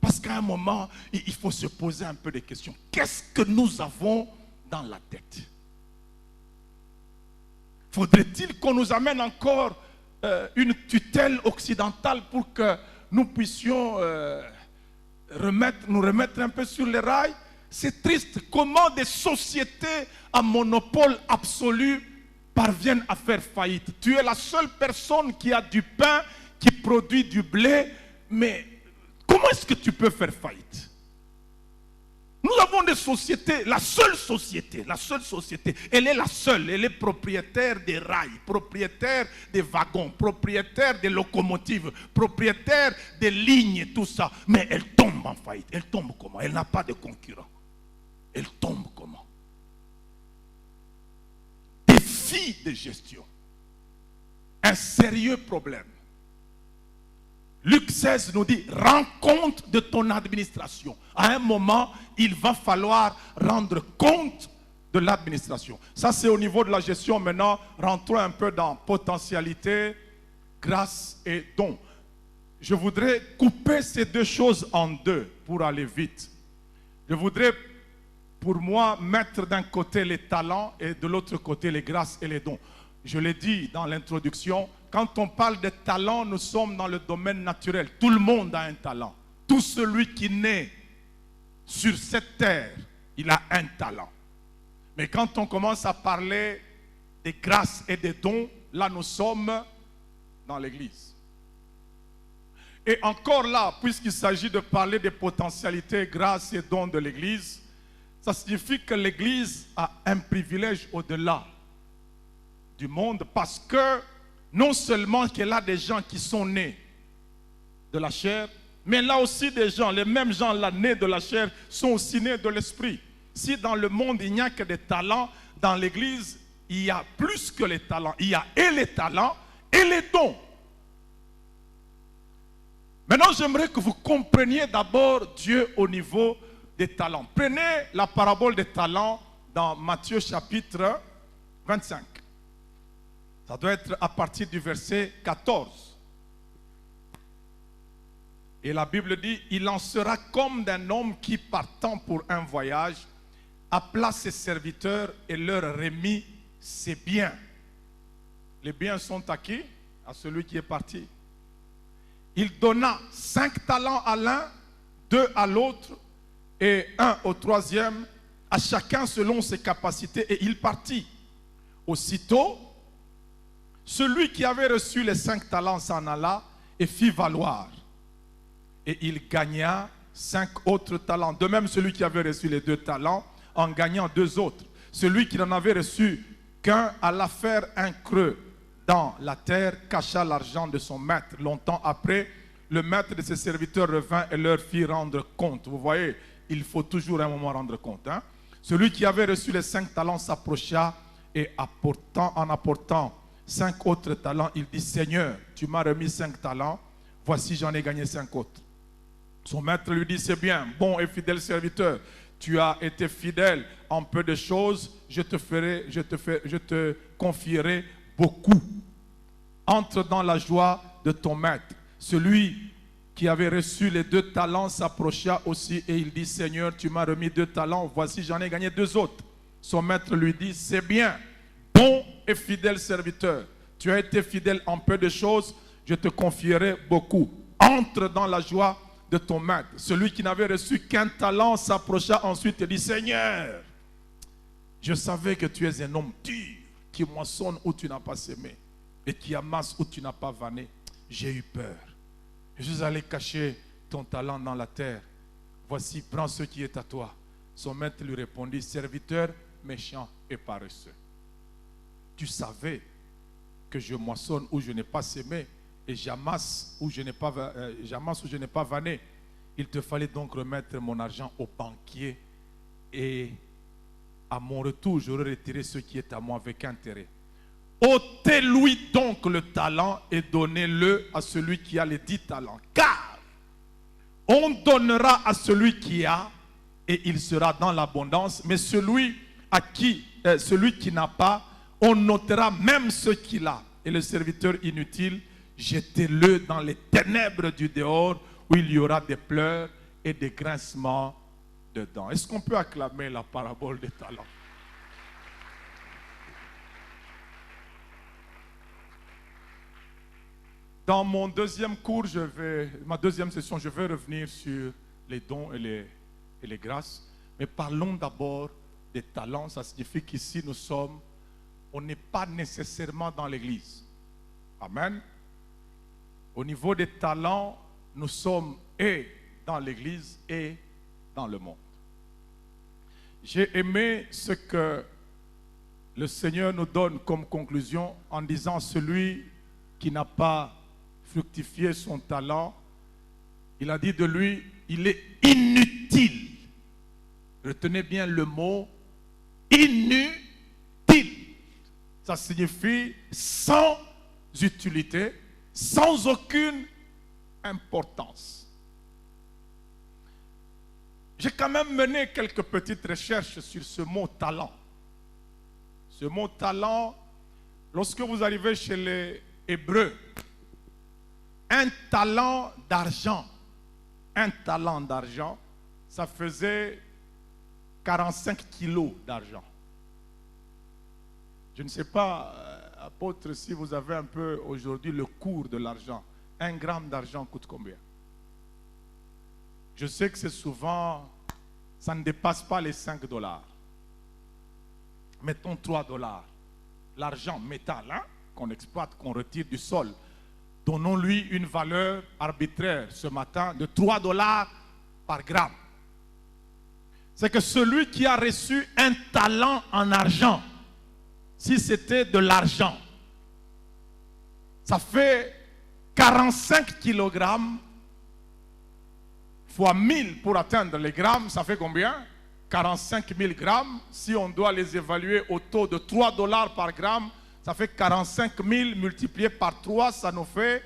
Parce qu'à un moment, il faut se poser un peu des questions. Qu'est-ce que nous avons dans la tête? Faudrait-il qu'on nous amène encore une tutelle occidentale pour que nous puissions nous remettre un peu sur les rails? C'est triste. Comment des sociétés à monopole absolu parviennent à faire faillite? Tu es la seule personne qui a du pain, qui produit du blé, mais comment est-ce que tu peux faire faillite? Nous avons des sociétés, la seule société, elle est la seule, elle est propriétaire des rails, propriétaire des wagons, propriétaire des locomotives, propriétaire des lignes et tout ça, mais elle tombe en faillite. Elle tombe comment? Elle n'a pas de concurrent. Elle tombe comment? Défi de gestion. Un sérieux problème. Luc 16 nous dit, rends compte de ton administration. À un moment, il va falloir rendre compte de l'administration. Ça, c'est au niveau de la gestion. Maintenant, rentrons un peu dans potentialité, grâce et don. Je voudrais couper ces deux choses en deux pour aller vite. Je voudrais, pour moi, mettre d'un côté les talents et de l'autre côté les grâces et les dons. Je l'ai dit dans l'introduction, quand on parle de talent, nous sommes dans le domaine naturel. Tout le monde a un talent. Tout celui qui naît sur cette terre, il a un talent. Mais quand on commence à parler des grâces et des dons, là nous sommes dans l'église. Et encore là, puisqu'il s'agit de parler des potentialités, grâces et dons de l'église, ça signifie que l'église a un privilège au-delà du monde parce que non seulement qu'elle a des gens qui sont nés de la chair, mais là aussi des gens, les mêmes gens là nés de la chair, sont aussi nés de l'esprit. Si dans le monde il n'y a que des talents, dans l'église il y a plus que les talents. Il y a et les talents et les dons. Maintenant j'aimerais que vous compreniez d'abord Dieu au niveau des talents. Prenez la parabole des talents dans Matthieu chapitre 25. Ça doit être à partir du verset 14. Et la Bible dit, il en sera comme d'un homme qui, partant pour un voyage, appela ses serviteurs et leur remit ses biens. Les biens sont à qui? À celui qui est parti. Il donna 5 talents à l'un, 2 à l'autre et 1 au troisième, à chacun selon ses capacités, et il partit. Aussitôt, celui qui avait reçu les 5 talents s'en alla et fit valoir. Et il gagna 5 autres talents. De même, celui qui avait reçu les 2 talents, en gagnant 2 autres. Celui qui n'en avait reçu qu'un alla faire un creux dans la terre, cacha l'argent de son maître. Longtemps après, le maître de ses serviteurs revint et leur fit rendre compte. Vous voyez, il faut toujours un moment rendre compte. Hein? Celui qui avait reçu les 5 talents s'approcha et en apportant 5 autres talents, il dit, Seigneur, tu m'as remis 5 talents, voici j'en ai gagné 5 autres. Son maître lui dit, c'est bien, bon et fidèle serviteur, tu as été fidèle en peu de choses, je te confierai beaucoup. Entre dans la joie de ton maître. Celui qui avait reçu les 2 talents s'approcha aussi et il dit, Seigneur, tu m'as remis 2 talents, voici j'en ai gagné 2 autres. Son maître lui dit, c'est bien, bon et fidèle serviteur, tu as été fidèle en peu de choses, je te confierai beaucoup. Entre dans la joie de ton maître. Celui qui n'avait reçu qu'un talent s'approcha ensuite et dit, Seigneur, je savais que tu es un homme dur, qui moissonne où tu n'as pas semé et qui amasse où tu n'as pas vanné. J'ai eu peur. Je suis allé cacher ton talent dans la terre. Voici, prends ce qui est à toi. Son maître lui répondit, serviteur méchant et paresseux. Tu savais que je moissonne où je n'ai pas semé et j'amasse où je n'ai pas vanné. Il te fallait donc remettre mon argent au banquier et à mon retour, j'aurais retiré ce qui est à moi avec intérêt. Ôtez-lui donc le talent et donnez-le à celui qui a les 10 talents. Car on donnera à celui qui a et il sera dans l'abondance. Mais celui qui n'a pas, on notera même ce qu'il a. Et le serviteur inutile, jetez-le dans les ténèbres du dehors où il y aura des pleurs et des grincements de dents. Est-ce qu'on peut acclamer la parabole des talents? Dans mon deuxième cours, ma deuxième session, je vais revenir sur les dons et les grâces. Mais parlons d'abord des talents. Ça signifie qu'ici, on n'est pas nécessairement dans l'église. Amen. Au niveau des talents, nous sommes et dans l'église et dans le monde. J'ai aimé ce que le Seigneur nous donne comme conclusion en disant, celui qui n'a pas fructifié son talent, il a dit de lui, il est inutile. Retenez bien le mot inutile. Ça signifie sans utilité, sans aucune importance. J'ai quand même mené quelques petites recherches sur ce mot talent. Ce mot talent, lorsque vous arrivez chez les Hébreux, un talent d'argent, ça faisait 45 kilos d'argent. Je ne sais pas, apôtre, si vous avez un peu aujourd'hui le cours de l'argent. 1 gramme d'argent coûte combien? Je sais que c'est souvent, ça ne dépasse pas les 5 dollars. Mettons 3 dollars. L'argent métal, hein, qu'on exploite, qu'on retire du sol. Donnons-lui une valeur arbitraire ce matin de 3 dollars par gramme. C'est que celui qui a reçu un talent en argent, si c'était de l'argent, ça fait 45 kilogrammes fois 1000 pour atteindre les grammes, ça fait combien? 45 000 grammes. Si on doit les évaluer au taux de 3 $ par gramme, ça fait 45 000 multiplié par 3, ça nous fait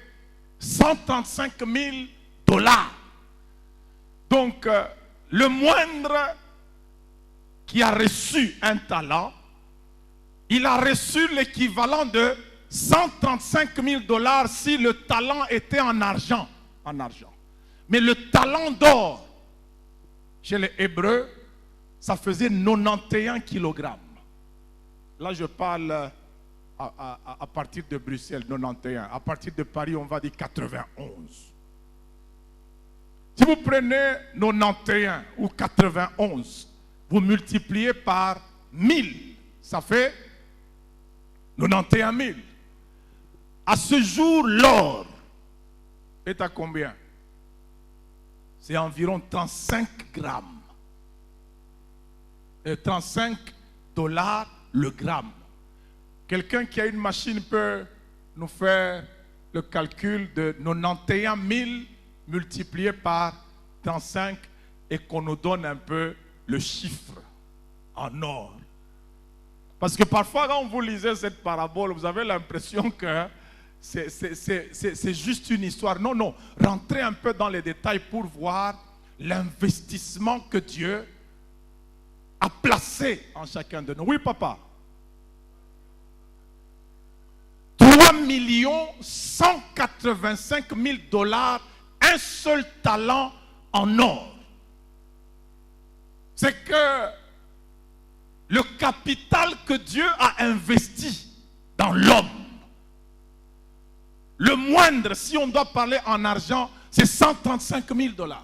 135 000 $. Donc, le moindre qui a reçu un talent, il a reçu l'équivalent de 135 000 $ si le talent était en argent. Mais le talent d'or, chez les Hébreux, ça faisait 91 kilogrammes. Là, je parle à partir de Bruxelles, 91. À partir de Paris, on va dire 91. Si vous prenez 91 ou 91, vous multipliez par 1000, ça fait 91 000. À ce jour, l'or est à combien? C'est environ 35 grammes. 35 $ le gramme. Quelqu'un qui a une machine peut nous faire le calcul de 91 000 multiplié par 35 et qu'on nous donne un peu le chiffre en or. Parce que parfois, quand vous lisez cette parabole, vous avez l'impression que c'est juste une histoire. Non, non. Rentrez un peu dans les détails pour voir l'investissement que Dieu a placé en chacun de nous. Oui, papa. 3 185 000 $, un seul talent en or. C'est que le capital que Dieu a investi dans l'homme, le moindre, si on doit parler en argent, c'est 135 000 $.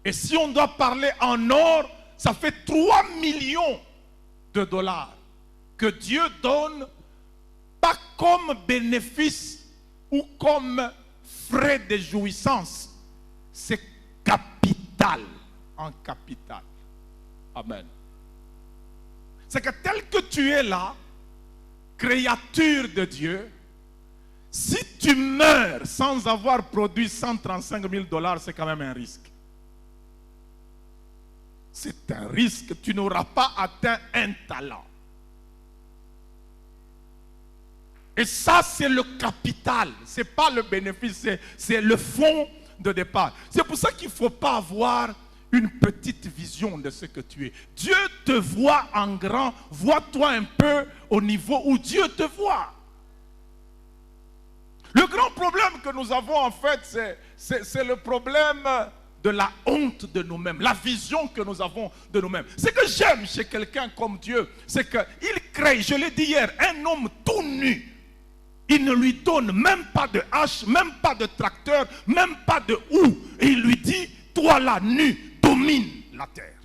Et si on doit parler en or, ça fait 3 millions de $ que Dieu donne, pas comme bénéfice ou comme frais de jouissance. C'est capital en capital. Amen. C'est que tel que tu es là, créature de Dieu, si tu meurs sans avoir produit 135 000 $, c'est quand même un risque. C'est un risque. Tu n'auras pas atteint un talent. Et ça, c'est le capital. Ce n'est pas le bénéfice, c'est le fonds de départ. C'est pour ça qu'il ne faut pas avoir une petite vision de ce que tu es. Dieu te voit en grand. Vois-toi un peu au niveau où Dieu te voit. Le grand problème que nous avons en fait, c'est le problème de la honte de nous-mêmes, la vision que nous avons de nous-mêmes. Ce que j'aime chez quelqu'un comme Dieu, c'est qu'il crée, je l'ai dit hier, un homme tout nu. Il ne lui donne même pas de hache, même pas de tracteur, même pas de houe. Et il lui dit, toi là, nu, domine la terre.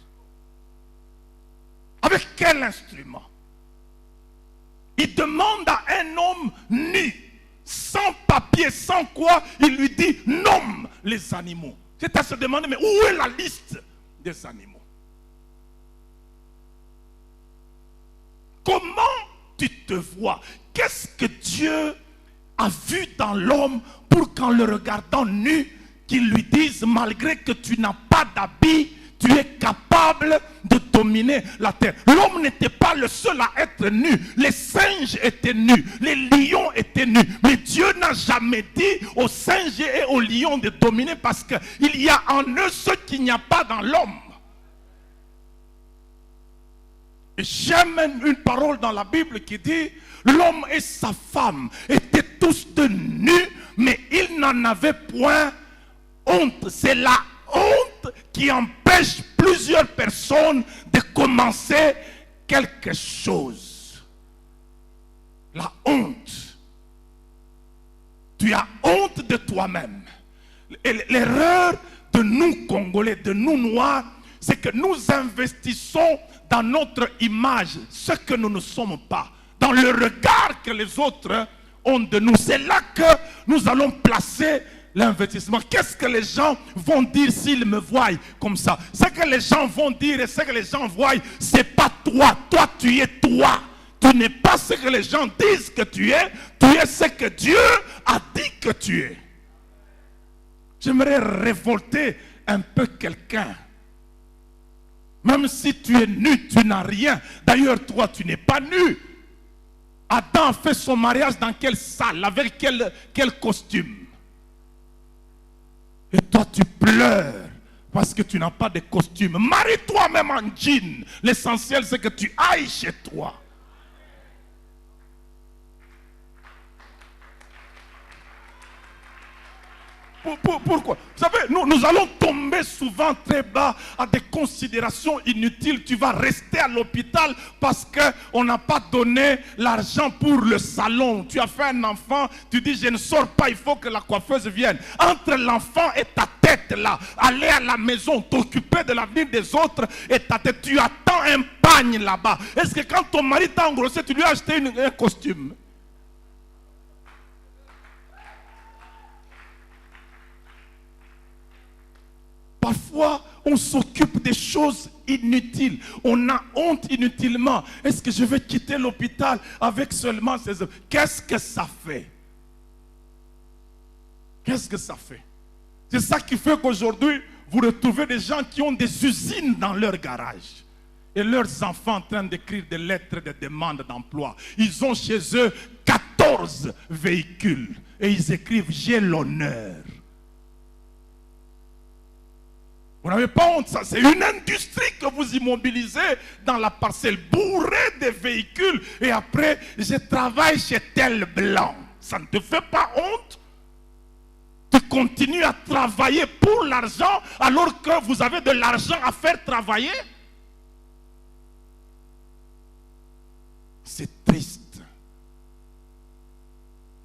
Avec quel instrument? Il demande à un homme nu, sans papier, sans quoi, il lui dit, nomme les animaux. C'est à se demander, mais où est la liste des animaux? Comment tu te vois? Qu'est-ce que Dieu a vu dans l'homme pour qu'en le regardant nu, qu'il lui dise, malgré que tu n'as pas d'habit, tu es capable de dominer la terre. L'homme n'était pas le seul à être nu. Les singes étaient nus. Les lions étaient nus. Mais Dieu n'a jamais dit aux singes et aux lions de dominer parce qu'il y a en eux ce qu'il n'y a pas dans l'homme. Et j'aime une parole dans la Bible qui dit, l'homme et sa femme étaient tous de nus, mais ils n'en avaient point honte. C'est la honte qui empêche plusieurs personnes de commencer quelque chose. La honte. Tu as honte de toi-même. L'erreur de nous Congolais, de nous Noirs, c'est que nous investissons dans notre image ce que nous ne sommes pas. Dans le regard que les autres ont de nous. C'est là que nous allons placer l'investissement. Qu'est-ce que les gens vont dire s'ils me voient comme ça? Ce que les gens vont dire et ce que les gens voient, c'est pas toi. Toi, tu es toi. Tu Tu n'es pas ce que les gens disent que tu es ce que Dieu a dit que tu es. J'aimerais révolter un peu quelqu'un. Même si tu es nu, tu n'as rien. D'ailleurs, toi, tu n'es pas nu. Adam a fait son mariage dans quelle salle? Avec quel costume? Et toi, tu pleures parce que tu n'as pas de costume. Marie-toi même en jean. L'essentiel, c'est que tu ailles chez toi. Pourquoi? Vous savez, nous allons tomber souvent très bas à des considérations inutiles. Tu vas rester à l'hôpital parce qu'on n'a pas donné l'argent pour le salon. Tu as fait un enfant, tu dis je ne sors pas, il faut que la coiffeuse vienne. Entre l'enfant et ta tête là, aller à la maison, t'occuper de l'avenir des autres et ta tête, tu attends un pagne là-bas. Est-ce que quand ton mari t'a engrossé, tu lui as acheté un costume? Parfois, on s'occupe des choses inutiles. On a honte inutilement. Est-ce que je vais quitter l'hôpital avec seulement ces œuvres? Qu'est-ce que ça fait? Qu'est-ce que ça fait? C'est ça qui fait qu'aujourd'hui, vous retrouvez des gens qui ont des usines dans leur garage. Et leurs enfants en train d'écrire des lettres de demande d'emploi. Ils ont chez eux 14 véhicules. Et ils écrivent « J'ai l'honneur ». Vous n'avez pas honte, ça c'est une industrie que vous immobilisez dans la parcelle, bourrée de véhicules. Et après, je travaille chez tel blanc. Ça ne te fait pas honte? Tu continues à travailler pour l'argent alors que vous avez de l'argent à faire travailler? C'est triste.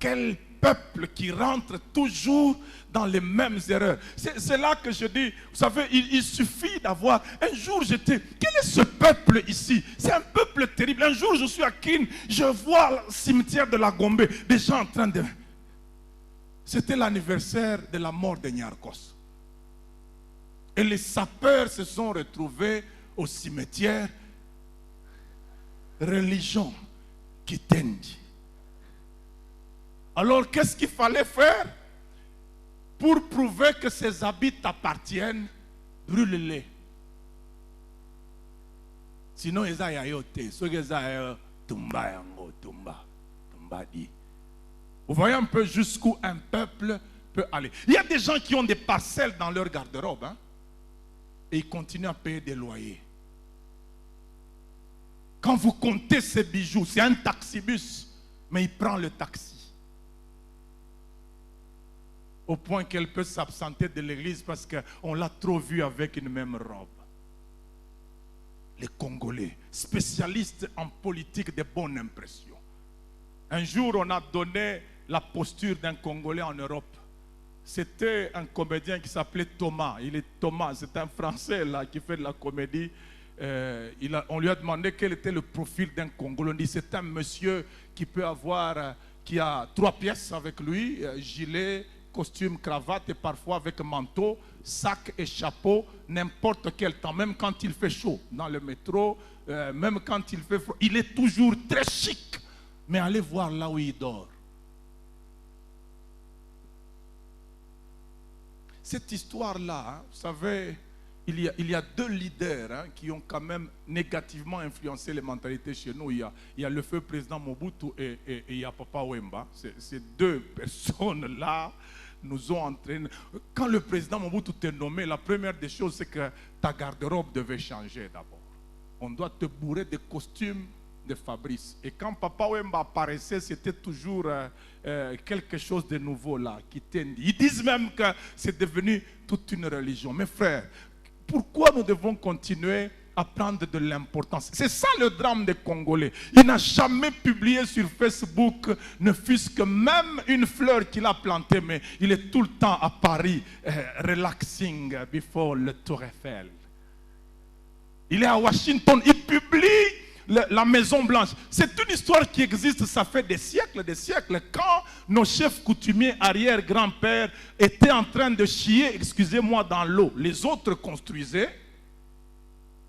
Quel peuple qui rentre toujours dans les mêmes erreurs. C'est là que je dis, vous savez, il suffit d'avoir... Un jour, j'étais... Quel est ce peuple ici? C'est un peuple terrible. Un jour, je suis à Kin, je vois le cimetière de la Gombe, des gens en train de... C'était l'anniversaire de la mort de Nyarkos. Et les sapeurs se sont retrouvés au cimetière. Religion, Kitendi. Alors, qu'est-ce qu'il fallait faire? Pour prouver que ces habits t'appartiennent, brûle-les. Sinon, ils ont yoté. Ceux qui ont tumba yango, tumba di. Vous voyez un peu jusqu'où un peuple peut aller. Il y a des gens qui ont des parcelles dans leur garde-robe, hein, et ils continuent à payer des loyers. Quand vous comptez ces bijoux, c'est un taxibus, mais il prend le taxi. Au point qu'elle peut s'absenter de l'église parce qu'on l'a trop vu avec une même robe. Les Congolais, spécialistes en politique de bonne impression. Un jour, on a donné la posture d'un Congolais en Europe. C'était un comédien qui s'appelait Thomas. Il est Thomas, c'est un Français là qui fait de la comédie. On lui a demandé quel était le profil d'un Congolais. On dit c'est un monsieur qui peut avoir, qui a 3 pièces avec lui, gilet, costume, cravate et parfois avec manteau, sac et chapeau, n'importe quel temps, même quand il fait chaud dans le métro, même quand il fait froid, il est toujours très chic. Mais allez voir là où il dort. Cette histoire-là, hein, vous savez, il y a 2 leaders hein, qui ont quand même négativement influencé les mentalités chez nous. Il y a le feu président Mobutu et il y a Papa Wemba. Ces 2 personnes-là nous ont entraînés. Quand le président Mobutu t'est nommé, la première des choses, c'est que ta garde-robe devait changer d'abord. On doit te bourrer de costumes de Fabrice. Et quand Papa Wemba apparaissait, c'était toujours quelque chose de nouveau là. Ils disent même que c'est devenu toute une religion. Mes frères, pourquoi nous devons continuer à prendre de l'importance? C'est ça le drame des Congolais. Il n'a jamais publié sur Facebook, ne fût-ce que même une fleur qu'il a plantée, mais il est tout le temps à Paris, relaxing before le Tour Eiffel. Il est à Washington, il publie la Maison Blanche. C'est une histoire qui existe, ça fait des siècles, quand nos chefs coutumiers arrière-grand-père étaient en train de chier, excusez-moi, dans l'eau, les autres construisaient.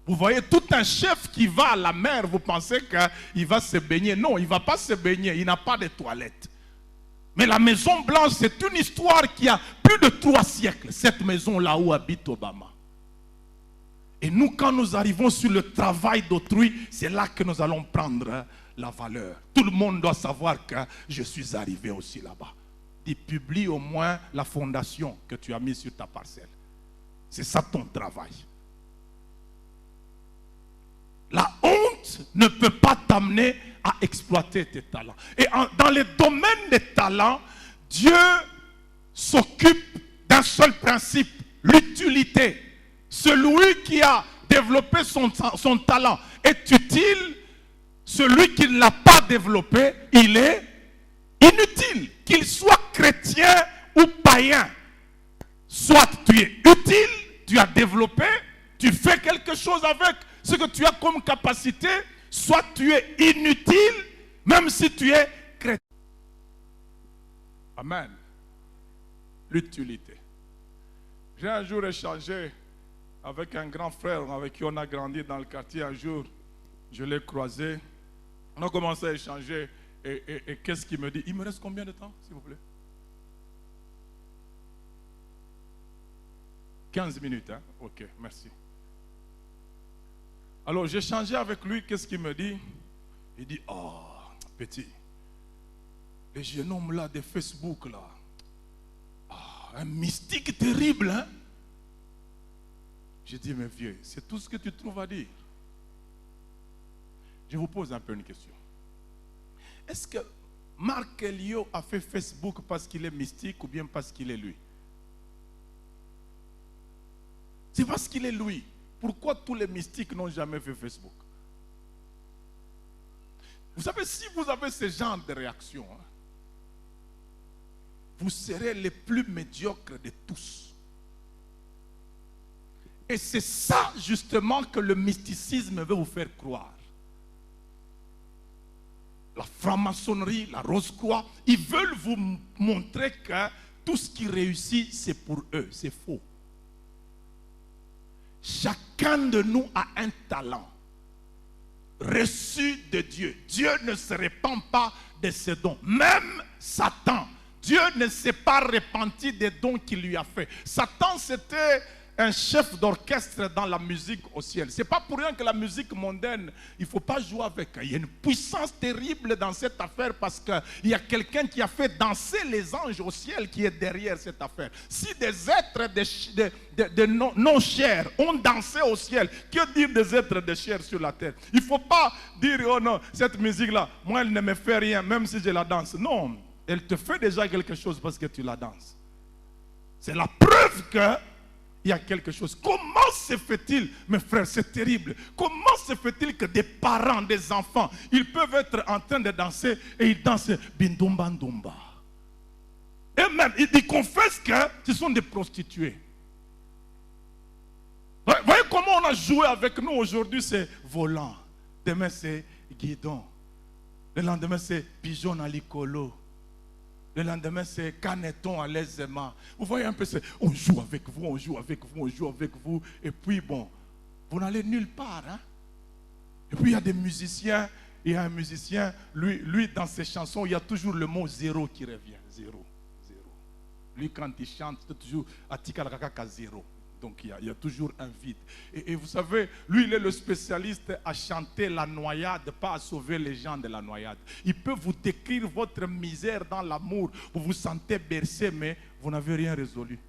Vous voyez, tout un chef qui va à la mer, vous pensez qu'il va se baigner. Non, il ne va pas se baigner, il n'a pas de toilette. Mais la Maison Blanche, c'est une histoire qui a plus de 3 siècles. Cette maison-là où habite Obama. Et nous, quand nous arrivons sur le travail d'autrui, c'est là que nous allons prendre la valeur. Tout le monde doit savoir que je suis arrivé aussi là-bas. Dis, publie au moins la fondation que tu as mise sur ta parcelle. C'est ça ton travail. La honte ne peut pas t'amener à exploiter tes talents. Et dans les domaines des talents, Dieu s'occupe d'un seul principe, l'utilité. Celui qui a développé son talent est utile. Celui qui ne l'a pas développé, il est inutile. Qu'il soit chrétien ou païen. Soit tu es utile, tu as développé, tu fais quelque chose avec ce que tu as comme capacité, soit tu es inutile, même si tu es chrétien. Amen. L'utilité. J'ai un jour échangé avec un grand frère avec qui on a grandi dans le quartier. Un jour, je l'ai croisé. On a commencé à échanger. Et qu'est-ce qu'il me dit? Il me reste combien de temps, s'il vous plaît? 15 minutes, hein? Ok, merci. Alors, j'ai échangé avec lui. Qu'est-ce qu'il me dit? Il dit, oh, petit, les jeunes hommes là de Facebook, là, un mystique terrible, hein? J'ai dit, mais vieux, c'est tout ce que tu trouves à dire. Je vous pose un peu une question. Est-ce que Marc Elio a fait Facebook parce qu'il est mystique ou bien parce qu'il est lui? C'est parce qu'il est lui. Pourquoi tous les mystiques n'ont jamais fait Facebook? Vous savez, si vous avez ce genre de réaction, hein, vous serez les plus médiocres de tous. Et c'est ça justement que le mysticisme veut vous faire croire. La franc-maçonnerie, la Rose-Croix, ils veulent vous montrer que tout ce qui réussit, c'est pour eux. C'est faux. Chacun de nous a un talent reçu de Dieu. Dieu ne se répand pas de ses dons. Même Satan, Dieu ne s'est pas repenti des dons qu'il lui a fait. Satan, c'était un chef d'orchestre dans la musique au ciel. Ce n'est pas pour rien que la musique mondaine, il ne faut pas jouer avec. Il y a une puissance terrible dans cette affaire parce qu'il y a quelqu'un qui a fait danser les anges au ciel qui est derrière cette affaire. Si des êtres de non-chair ont dansé au ciel, que dire des êtres de chair sur la terre? Il ne faut pas dire, oh non, cette musique-là, moi elle ne me fait rien, même si je la danse. Non, elle te fait déjà quelque chose parce que tu la danses. C'est la preuve que il y a quelque chose. Comment se fait-il, mes frères, c'est terrible. Comment se fait-il que des parents, des enfants, ils peuvent être en train de danser et ils dansent bindumba ndumba. Et même, ils confessent que ce sont des prostituées. Vous voyez comment on a joué avec nous aujourd'hui, c'est volant. Demain, c'est guidon. Le lendemain, c'est pigeon à l'icolo. Le lendemain, c'est caneton à l'aisement. Vous voyez un peu, on joue avec vous, on joue avec vous, on joue avec vous. Et puis, bon, vous n'allez nulle part. Hein? Et puis, il y a des musiciens. Il y a un musicien, lui, dans ses chansons, il y a toujours le mot zéro qui revient. Zéro, zéro. Lui, quand il chante, c'est toujours Atika zéro. Donc, il y a toujours un vide. Et vous savez, lui, il est le spécialiste à chanter la noyade, pas à sauver les gens de la noyade. Il peut vous décrire votre misère dans l'amour. Vous vous sentez bercé, mais vous n'avez rien résolu.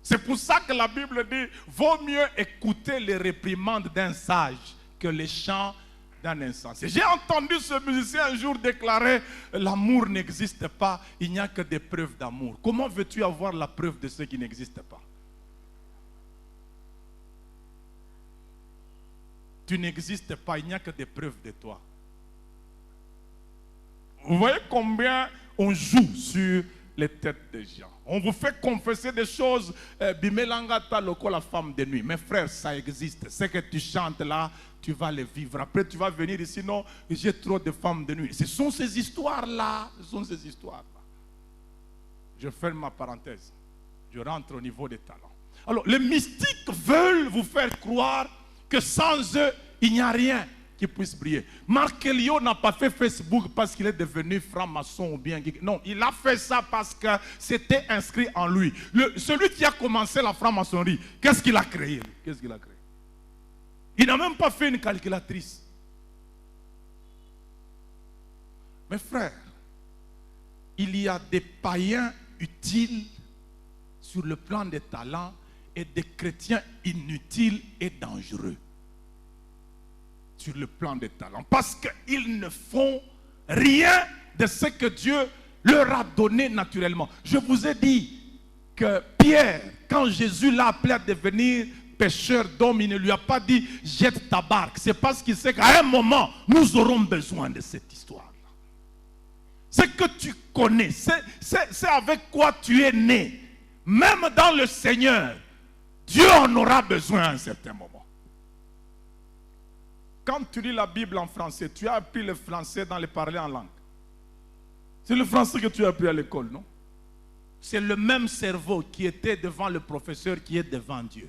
C'est pour ça que la Bible dit, vaut mieux écouter les réprimandes d'un sage que les chants d'un insensé. J'ai entendu ce musicien un jour déclarer, l'amour n'existe pas, il n'y a que des preuves d'amour. Comment veux-tu avoir la preuve de ce qui n'existe pas? Tu n'existes pas, il n'y a que des preuves de toi. Vous voyez combien on joue sur les têtes des gens. On vous fait confesser des choses, bimelangata loko la femme de nuit. Mes frères, ça existe. Ce que tu chantes là, tu vas les vivre. Après, tu vas venir ici, non, j'ai trop de femmes de nuit. Ce sont ces histoires-là. Ce sont ces histoires-là. Je ferme ma parenthèse. Je rentre au niveau des talents. Alors, les mystiques veulent vous faire croire que sans eux, il n'y a rien qui puisse briller. Marc Elio n'a pas fait Facebook parce qu'il est devenu franc-maçon ou bien... Non, il a fait ça parce que c'était inscrit en lui. Celui qui a commencé la franc-maçonnerie, qu'est-ce qu'il a créé? Qu'est-ce qu'il a créé? Il n'a même pas fait une calculatrice. Mes frères, il y a des païens utiles sur le plan des talents et des chrétiens inutiles et dangereux sur le plan des talents. Parce qu'ils ne font rien de ce que Dieu leur a donné naturellement. Je vous ai dit que Pierre, quand Jésus l'a appelé à devenir pêcheur d'hommes, il ne lui a pas dit « jette ta barque ». C'est parce qu'il sait qu'à un moment, nous aurons besoin de cette histoire-là. Ce que tu connais, c'est avec quoi tu es né. Même dans le Seigneur, Dieu en aura besoin à un certain moment. Quand tu lis la Bible en français, tu as appris le français dans le parler en langue. C'est le français que tu as appris à l'école, non? C'est le même cerveau qui était devant le professeur qui est devant Dieu.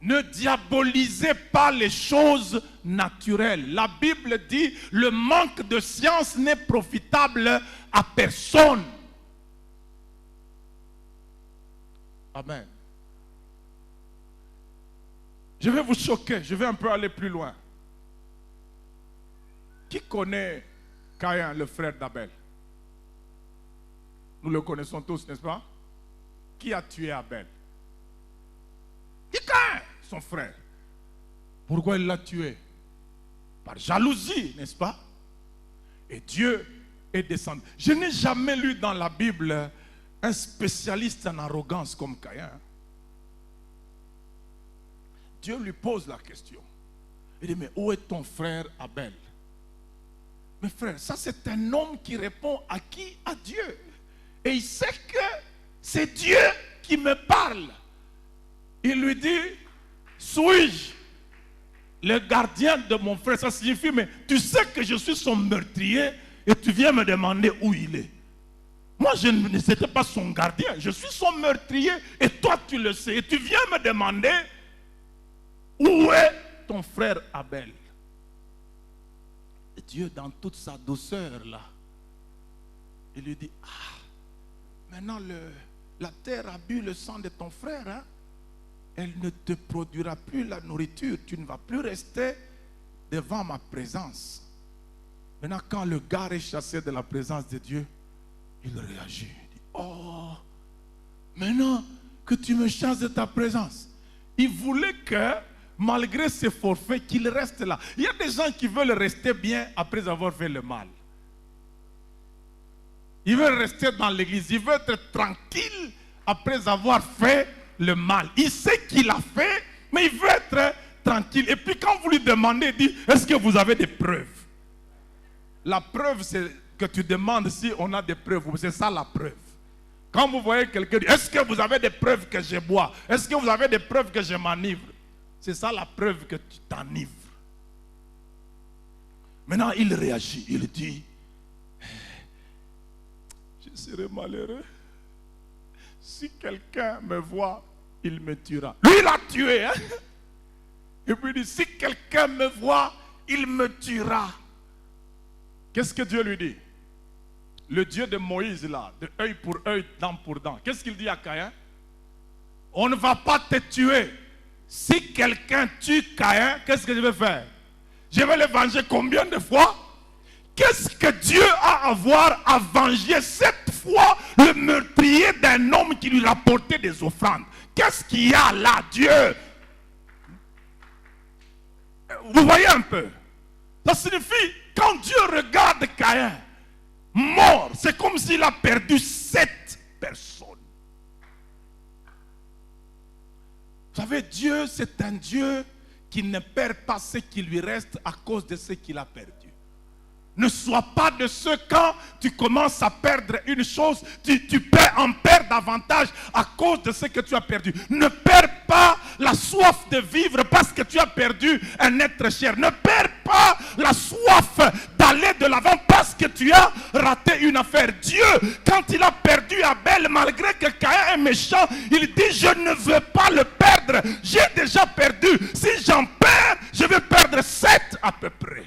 Ne diabolisez pas les choses naturelles. La Bible dit le manque de science n'est profitable à personne. Amen. Je vais vous choquer, je vais un peu aller plus loin. Qui connaît Caïn, le frère d'Abel? Nous le connaissons tous, n'est-ce pas? Qui a tué Abel? Qui Caïn, son frère. Pourquoi il l'a tué? Par jalousie, n'est-ce pas? Et Dieu est descendu. Je n'ai jamais lu dans la Bible un spécialiste en arrogance comme Caïn. Dieu lui pose la question. Il dit, mais où est ton frère Abel? Mes frères, ça c'est un homme qui répond à qui? À Dieu. Et il sait que c'est Dieu qui me parle. Il lui dit, suis-je le gardien de mon frère? Ça signifie, mais tu sais que je suis son meurtrier et tu viens me demander où il est. Moi, je n'étais pas son gardien, je suis son meurtrier et toi tu le sais. Et tu viens me demander où est ton frère Abel? Et Dieu, dans toute sa douceur là, il lui dit, ah, maintenant la terre a bu le sang de ton frère, hein? Elle ne te produira plus la nourriture, tu ne vas plus rester devant ma présence. Maintenant, quand le gars est chassé de la présence de Dieu, il réagit. Il dit, oh, maintenant que tu me chasses de ta présence. Il voulait que, malgré ses forfaits, qu'il reste là. Il y a des gens qui veulent rester bien après avoir fait le mal. Ils veulent rester dans l'église, ils veulent être tranquilles après avoir fait le mal. Il sait qu'il a fait, mais il veut être tranquille. Et puis quand vous lui demandez, il dit, est-ce que vous avez des preuves? La preuve, c'est que tu demandes si on a des preuves. C'est ça la preuve. Quand vous voyez quelqu'un dire, est-ce que vous avez des preuves que je bois? Est-ce que vous avez des preuves que je m'enivre? C'est ça la preuve que tu t'enivres. Maintenant, il réagit. Il dit, je serai malheureux. Si quelqu'un me voit, il me tuera. Lui, il a tué. Hein? Et puis il dit, si quelqu'un me voit, il me tuera. Qu'est-ce que Dieu lui dit? Le Dieu de Moïse là, de œil pour œil, dent pour dent. Qu'est-ce qu'il dit à Caïn? On ne va pas te tuer. Si quelqu'un tue Caïn, qu'est-ce que je vais faire? Je vais le venger combien de fois? Qu'est-ce que Dieu a à voir à venger cette fois le meurtrier d'un homme qui lui rapportait des offrandes? Qu'est-ce qu'il y a là, Dieu? Vous voyez un peu? Ça signifie, quand Dieu regarde Caïn, mort, c'est comme s'il a perdu 7 personnes. Vous savez, Dieu, c'est un Dieu qui ne perd pas ce qui lui reste à cause de ce qu'il a perdu. Ne sois pas de ceux, quand tu commences à perdre une chose, tu en perds davantage à cause de ce que tu as perdu. Ne perds pas la soif de vivre parce que tu as perdu un être cher. Ne perds pas la soif d'aller de l'avant parce que tu as raté une affaire. Dieu, quand il a perdu Abel, malgré que Caïn est méchant, il dit, je ne veux pas le perdre. J'ai déjà perdu. Si j'en perds, je vais perdre 7 à peu près.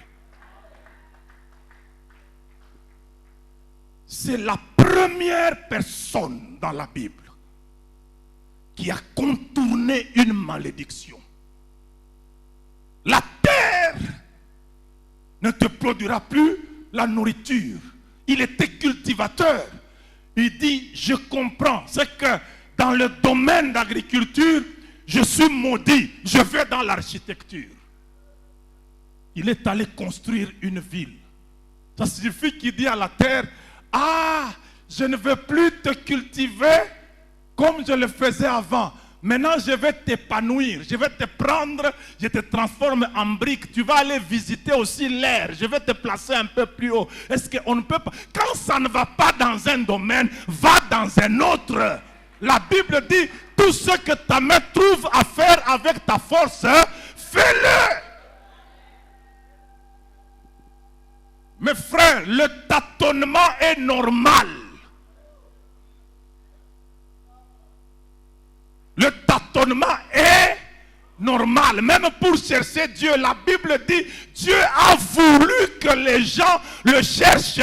C'est la première personne dans la Bible qui a contourné une malédiction. La terre ne te produira plus la nourriture. Il était cultivateur. Il dit, je comprends. C'est que dans le domaine d'agriculture, je suis maudit. Je vais dans l'architecture. Il est allé construire une ville. Ça signifie qu'il dit à la terre, ah, je ne veux plus te cultiver comme je le faisais avant. Maintenant, je vais t'épanouir. Je vais te prendre, je te transforme en brique. Tu vas aller visiter aussi l'air. Je vais te placer un peu plus haut. Est-ce qu'on ne peut pas? Quand ça ne va pas dans un domaine, va dans un autre. La Bible dit, tout ce que ta main trouve à faire avec ta force, fais-le. Mes frères, le tâtonnement est normal. Le tâtonnement est normal. Même pour chercher Dieu, la Bible dit, Dieu a voulu que les gens le cherchent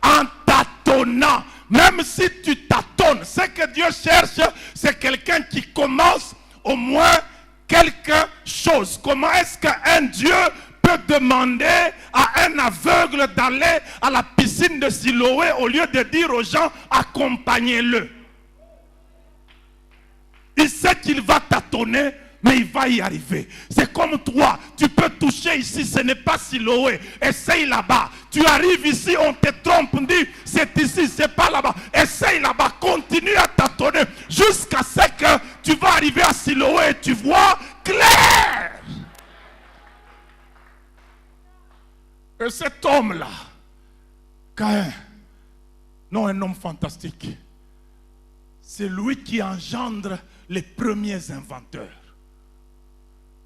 en tâtonnant. Même si tu tâtonnes, ce que Dieu cherche, c'est quelqu'un qui commence au moins quelque chose. Comment est-ce qu'un Dieu peut demander à un aveugle d'aller à la piscine de Siloé au lieu de dire aux gens, accompagnez-le? Il sait qu'il va tâtonner, mais il va y arriver. C'est comme toi, tu peux toucher ici, ce n'est pas Siloé. Essaye là-bas. Tu arrives ici, on te trompe, on dit, c'est ici, c'est pas là-bas. Essaye là-bas, continue à tâtonner jusqu'à ce que tu vas arriver à Siloé et tu vois clair. Et cet homme-là, Caïn, non un homme fantastique, c'est lui qui engendre les premiers inventeurs.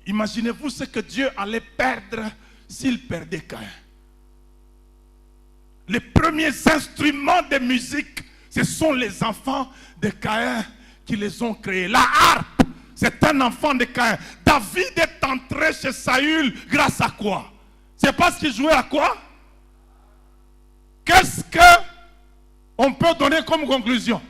Imaginez-vous ce que Dieu allait perdre s'il perdait Caïn. Les premiers instruments de musique, ce sont les enfants de Caïn qui les ont créés. La harpe, c'est un enfant de Caïn. David est entré chez Saül grâce à quoi? C'est parce qu'il jouait à quoi? Qu'est-ce qu'on peut donner comme conclusion?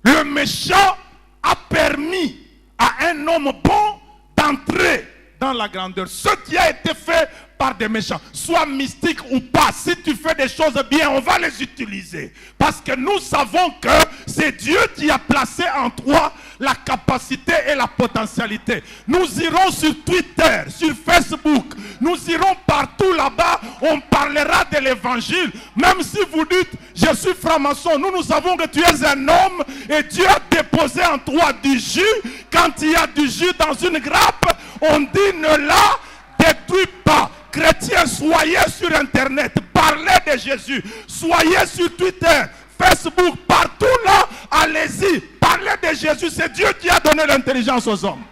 Le méchant a permis à un homme bon d'entrer dans la grandeur. Ce qui a été fait par des méchants, soit mystique ou pas, si tu fais des choses bien, on va les utiliser. Parce que nous savons que c'est Dieu qui a placé en toi la capacité et la potentialité. Nous irons sur Twitter, sur Facebook, nous irons partout là-bas, on parlera de l'évangile. Même si vous dites, je suis franc-maçon, nous savons que tu es un homme et Dieu a déposé en toi du jus. Quand il y a du jus dans une grappe, on dit ne la détruis pas. Chrétiens, soyez sur Internet, parlez de Jésus, soyez sur Twitter, Facebook, partout là, allez-y, parlez de Jésus, c'est Dieu qui a donné l'intelligence aux hommes.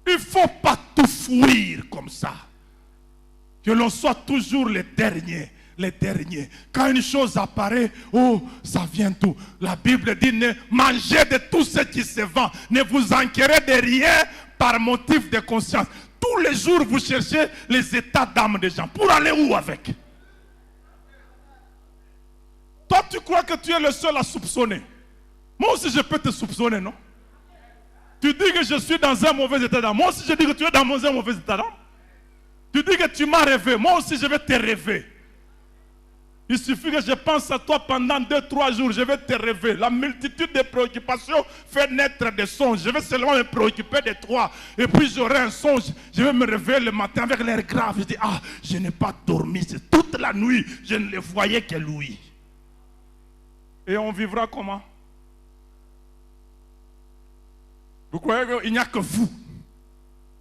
Il ne faut pas tout fuir comme ça. Que l'on soit toujours les derniers. Les derniers. Quand une chose apparaît, oh, ça vient tout. La Bible dit, ne mangez de tout ce qui se vend. Ne vous enquérez de rien par motif de conscience. Tous les jours, vous cherchez les états d'âme des gens. Pour aller où avec? Toi, tu crois que tu es le seul à soupçonner. Moi aussi, je peux te soupçonner, non? Tu dis que je suis dans un mauvais état d'âme. Moi aussi, je dis que tu es dans un mauvais état d'âme. Tu dis que tu m'as rêvé. Moi aussi, je vais te rêver. Il suffit que je pense à toi pendant 2-3 jours, je vais te rêver. La multitude de préoccupations fait naître des songes. Je vais seulement me préoccuper de toi. Et puis j'aurai un songe. Je vais me réveiller le matin avec l'air grave. Je dis, ah, je n'ai pas dormi. C'est toute la nuit. Je ne le voyais que lui. Et on vivra comment? Vous croyez qu'il n'y a que vous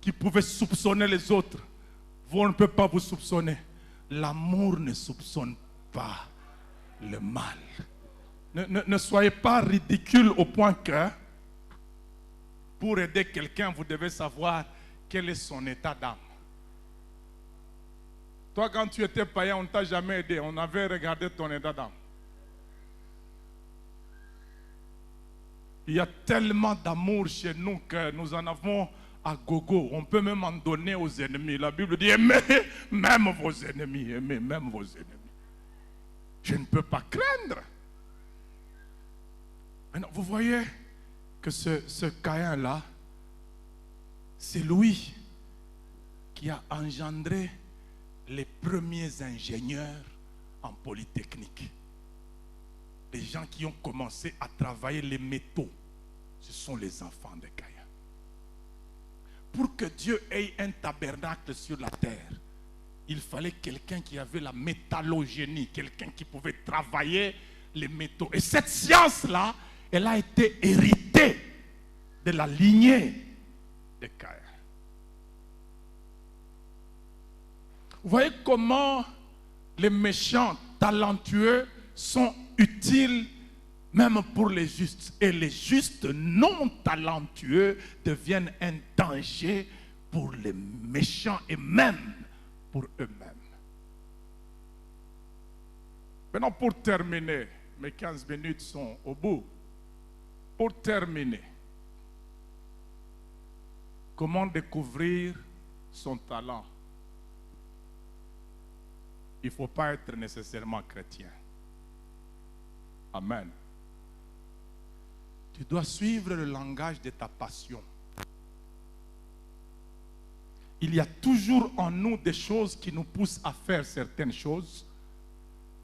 qui pouvez soupçonner les autres? Vous, on ne peut pas vous soupçonner. L'amour ne soupçonne pas le mal. Ne soyez pas ridicule au point que pour aider quelqu'un, vous devez savoir quel est son état d'âme. Toi, quand tu étais païen, on ne t'a jamais aidé. On avait regardé ton état d'âme. Il y a tellement d'amour chez nous que nous en avons à gogo. On peut même en donner aux ennemis. La Bible dit, aimez même vos ennemis. Aimez même vos ennemis. Je ne peux pas craindre. Maintenant, vous voyez que ce Caïn-là, c'est lui qui a engendré les premiers ingénieurs en polytechnique. Les gens qui ont commencé à travailler les métaux, ce sont les enfants de Caïn. Pour que Dieu ait un tabernacle sur la terre, il fallait quelqu'un qui avait la métallogénie, quelqu'un qui pouvait travailler les métaux. Et cette science-là, elle a été héritée de la lignée de Caïn. Vous voyez comment les méchants talentueux sont utiles même pour les justes. Et les justes non talentueux deviennent un danger pour les méchants et même pour eux-mêmes. Maintenant, pour terminer, mes 15 minutes sont au bout. Pour terminer, comment découvrir son talent? Il ne faut pas être nécessairement chrétien. Amen. Tu dois suivre le langage de ta passion. Il y a toujours en nous des choses qui nous poussent à faire certaines choses.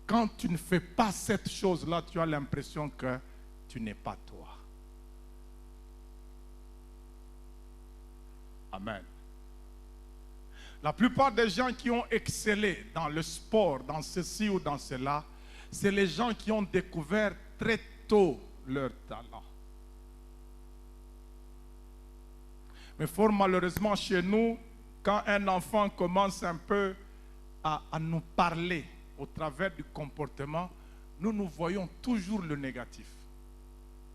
Quand tu ne fais pas cette chose-là, tu as l'impression que tu n'es pas toi. Amen. La plupart des gens qui ont excellé dans le sport, dans ceci ou dans cela, c'est les gens qui ont découvert très tôt leur talent. Mais fort malheureusement chez nous, quand un enfant commence un peu à nous parler au travers du comportement, nous voyons toujours le négatif.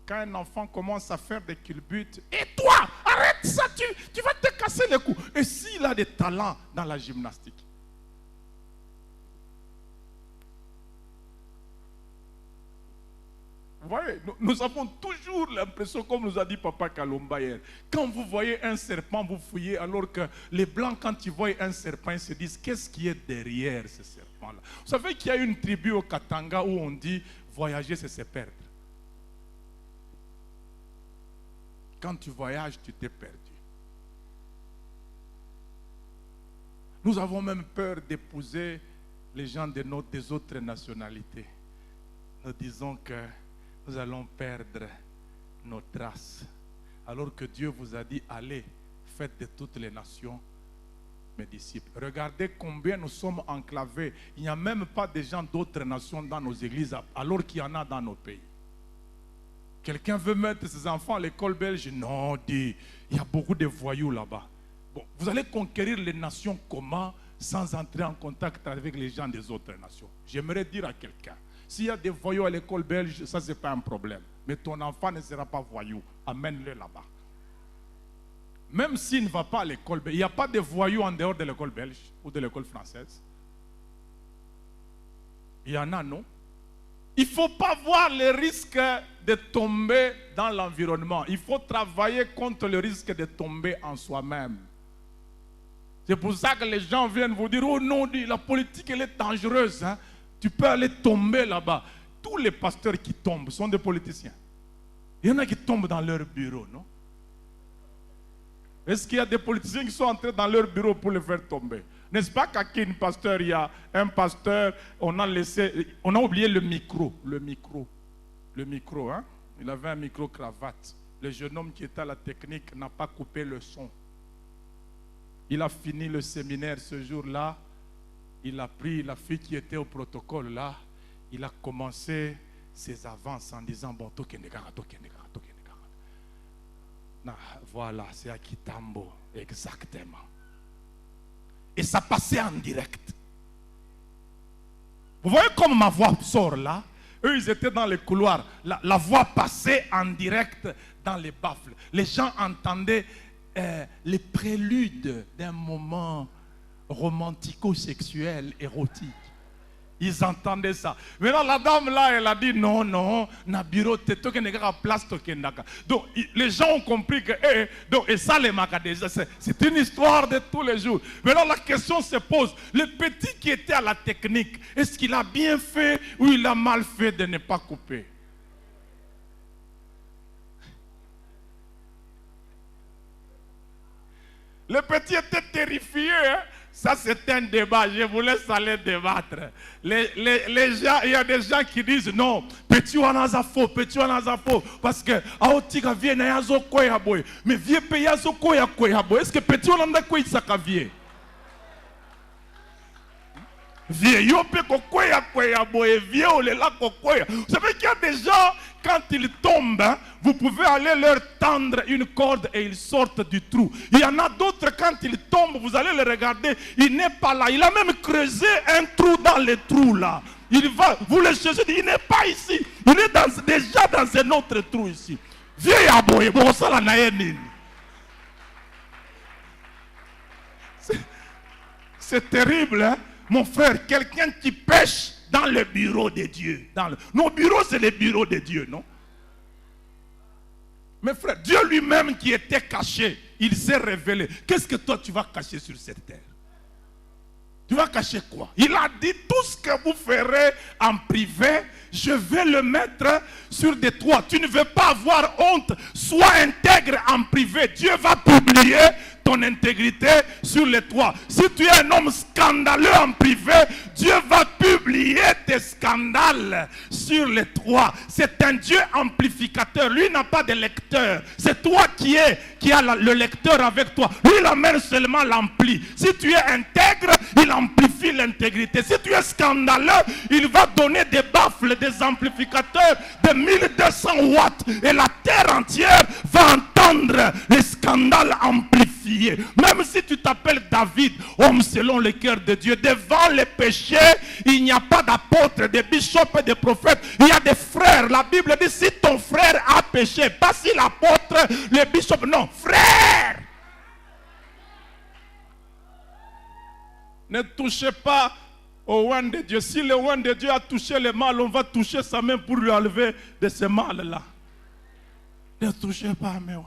Quand un enfant commence à faire des culbutes, et toi, arrête ça, tu vas te casser les coups. Et s'il a des talents dans la gymnastique? Vous voyez, nous avons toujours l'impression, comme nous a dit Papa Kalomba hier, quand vous voyez un serpent, vous fouillez, alors que les Blancs, quand ils voient un serpent, ils se disent, qu'est-ce qui est derrière ce serpent-là? Vous savez qu'il y a une tribu au Katanga où on dit, voyager, c'est se perdre. Quand tu voyages, tu t'es perdu. Nous avons même peur d'épouser les gens des autres nationalités. Nous disons que nous allons perdre nos traces. Alors que Dieu vous a dit, allez, faites de toutes les nations mes disciples. Regardez combien nous sommes enclavés. Il n'y a même pas de gens d'autres nations dans nos églises, alors qu'il y en a dans nos pays. Quelqu'un veut mettre ses enfants à l'école belge? Non, dit, il y a beaucoup de voyous là-bas. Bon, vous allez conquérir les nations comment sans entrer en contact avec les gens des autres nations? J'aimerais dire à quelqu'un, s'il y a des voyous à l'école belge, ça c'est pas un problème. Mais ton enfant ne sera pas voyou, amène-le là-bas. Même s'il ne va pas à l'école belge, il n'y a pas de voyous en dehors de l'école belge ou de l'école française. Il y en a, non? Il ne faut pas voir le risque de tomber dans l'environnement. Il faut travailler contre le risque de tomber en soi-même. C'est pour ça que les gens viennent vous dire, oh non, la politique elle est dangereuse. Hein? Tu peux aller tomber là-bas. Tous les pasteurs qui tombent sont des politiciens. Il y en a qui tombent dans leur bureau, non? Est-ce qu'il y a des politiciens qui sont entrés dans leur bureau pour les faire tomber? N'est-ce pas qu'à Kin Pasteur, il y a un pasteur, on a oublié le micro, hein? Il avait un micro-cravate. Le jeune homme qui était à la technique n'a pas coupé le son. Il a fini le séminaire ce jour-là. Il a pris la fille qui était au protocole là. Il a commencé ses avances en disant, bon, voilà, c'est à Kitambo, exactement. Et ça passait en direct. Vous voyez comme ma voix sort là? Eux, ils étaient dans les couloirs. La voix passait en direct dans les baffles. Les gens entendaient les préludes d'un moment romantico-sexuel, érotique. Ils entendaient ça. Maintenant, la dame là, elle a dit non, non, na bureau, place. Donc, les gens ont compris que, et ça, les magadés, c'est une histoire de tous les jours. Maintenant, la question se pose, le petit qui était à la technique, est-ce qu'il a bien fait ou il a mal fait de ne pas couper? Le petit était terrifié, hein? Ça, c'est un débat. Je vous laisse aller débattre. Les gens, il y a des gens qui disent non, petit ou faux, petit ou faux. Parce que, aotika vient na yazo koya boy. Mais vieux pays yazo koya boy. Est-ce que petit ou nanda koya saka vieux? Vieux, yo pe koya boy. Vieux ou le la koya. Vous savez qu'il y a des gens, quand ils tombent, hein, vous pouvez aller leur tendre une corde et ils sortent du trou. Il y en a d'autres, quand ils tombent, vous allez les regarder, il n'est pas là. Il a même creusé un trou dans le trou là. Il va, vous le cherchez, il n'est pas ici. Il est déjà dans un autre trou ici. Viens aboye, bon ça la naïne. C'est terrible, hein? Mon frère, quelqu'un qui pêche dans le bureau de Dieu. Nos bureaux, c'est les bureaux de Dieu, non? Mais frère, Dieu lui-même qui était caché, il s'est révélé. Qu'est-ce que toi tu vas cacher sur cette terre? Tu vas cacher quoi? Il a dit tout ce que vous ferez en privé, je vais le mettre sur des toits. Tu ne veux pas avoir honte, sois intègre en privé. Dieu va publier ton intégrité sur les toits. Si tu es un homme scandaleux en privé, Dieu va publier tes scandales sur les toits. C'est un Dieu amplificateur. Lui n'a pas de lecteur. C'est toi qui as le lecteur avec toi. Lui, il amène seulement l'ampli. Si tu es intègre, il amplifie l'intégrité. Si tu es scandaleux, il va donner des baffles, des amplificateurs de 1200 watts. Et la terre entière va entendre les scandales amplifiés. Même si tu t'appelles David, homme selon le cœur de Dieu, devant les péchés, il n'y a pas d'apôtres, de bishops et de prophètes. Il y a des frères. La Bible dit si ton frère a péché, pas si l'apôtre, le bishop, non, frère. Ne touchez pas au oint de Dieu. Si le oint de Dieu a touché le mal, on va toucher sa main pour lui enlever de ce mal-là. Ne touchez pas, mais ouais.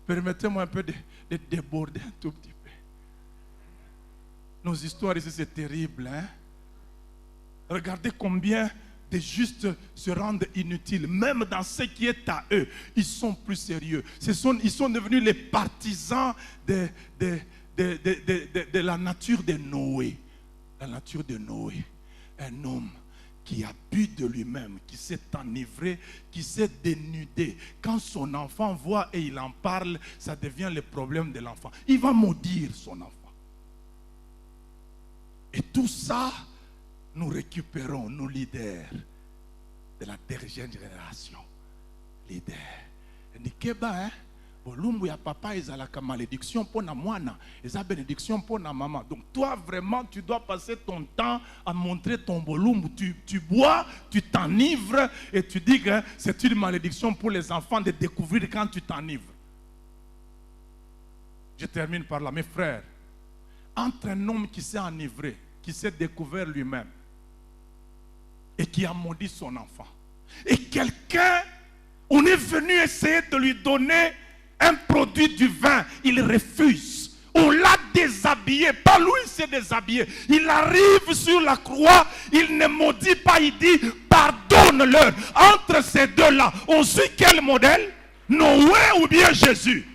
Permettez-moi un peu de déborder un tout petit peu. Nos histoires ici, c'est terrible. Hein? Regardez combien de justes se rendent inutiles. Même dans ce qui est à eux, ils sont plus sérieux. Ils sont devenus les partisans de la nature de Noé. La nature de Noé. Un homme qui a bu de lui-même, qui s'est enivré, qui s'est dénudé. Quand son enfant voit et il en parle, ça devient le problème de l'enfant. Il va maudire son enfant. Et tout ça, nous récupérons, nos leaders de la dernière génération. Leaders. Hein? Bolumbu ya papa ezalaka malédiction pour na mwana, eza bénédiction pour na maman. Donc toi vraiment tu dois passer ton temps à montrer ton bolumbu. Tu bois, tu t'enivres et tu dis que c'est une malédiction pour les enfants de découvrir quand tu t'enivres. Je termine par là, mes frères. Entre un homme qui s'est enivré, qui s'est découvert lui-même et qui a maudit son enfant, et quelqu'un, on est venu essayer de lui donner un produit du vin, il refuse. On l'a déshabillé, pas lui s'est déshabillé. Il arrive sur la croix, il ne maudit pas, il dit pardonne-leur. Entre ces deux-là, on suit quel modèle? Noé ou bien Jésus?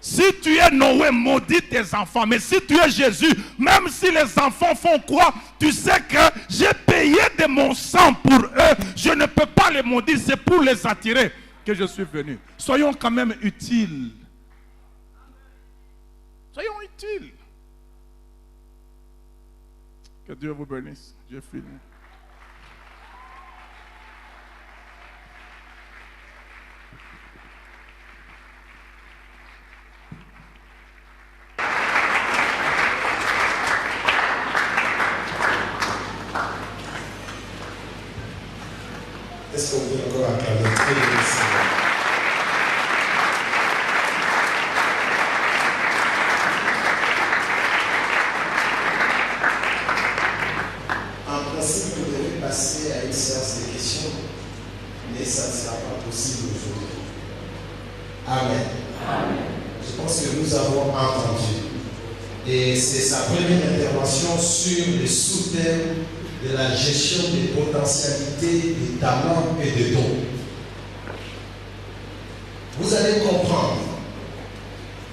Si tu es Noé, maudis tes enfants. Mais si tu es Jésus, même si les enfants font quoi? Tu sais que j'ai payé de mon sang pour eux. Je ne peux pas les maudire, c'est pour les attirer que je suis venu. Soyons quand même utiles. Soyons utiles. Que Dieu vous bénisse. J'ai fini. Est-ce qu'on peut encore acclamer très bien le Seigneur? mais ça ne sera pas possible aujourd'hui. Amen. Amen. Je pense que nous avons entendu. Et c'est sa première intervention sur le sous-thème de la gestion des potentialités, des talents et des dons. Vous allez comprendre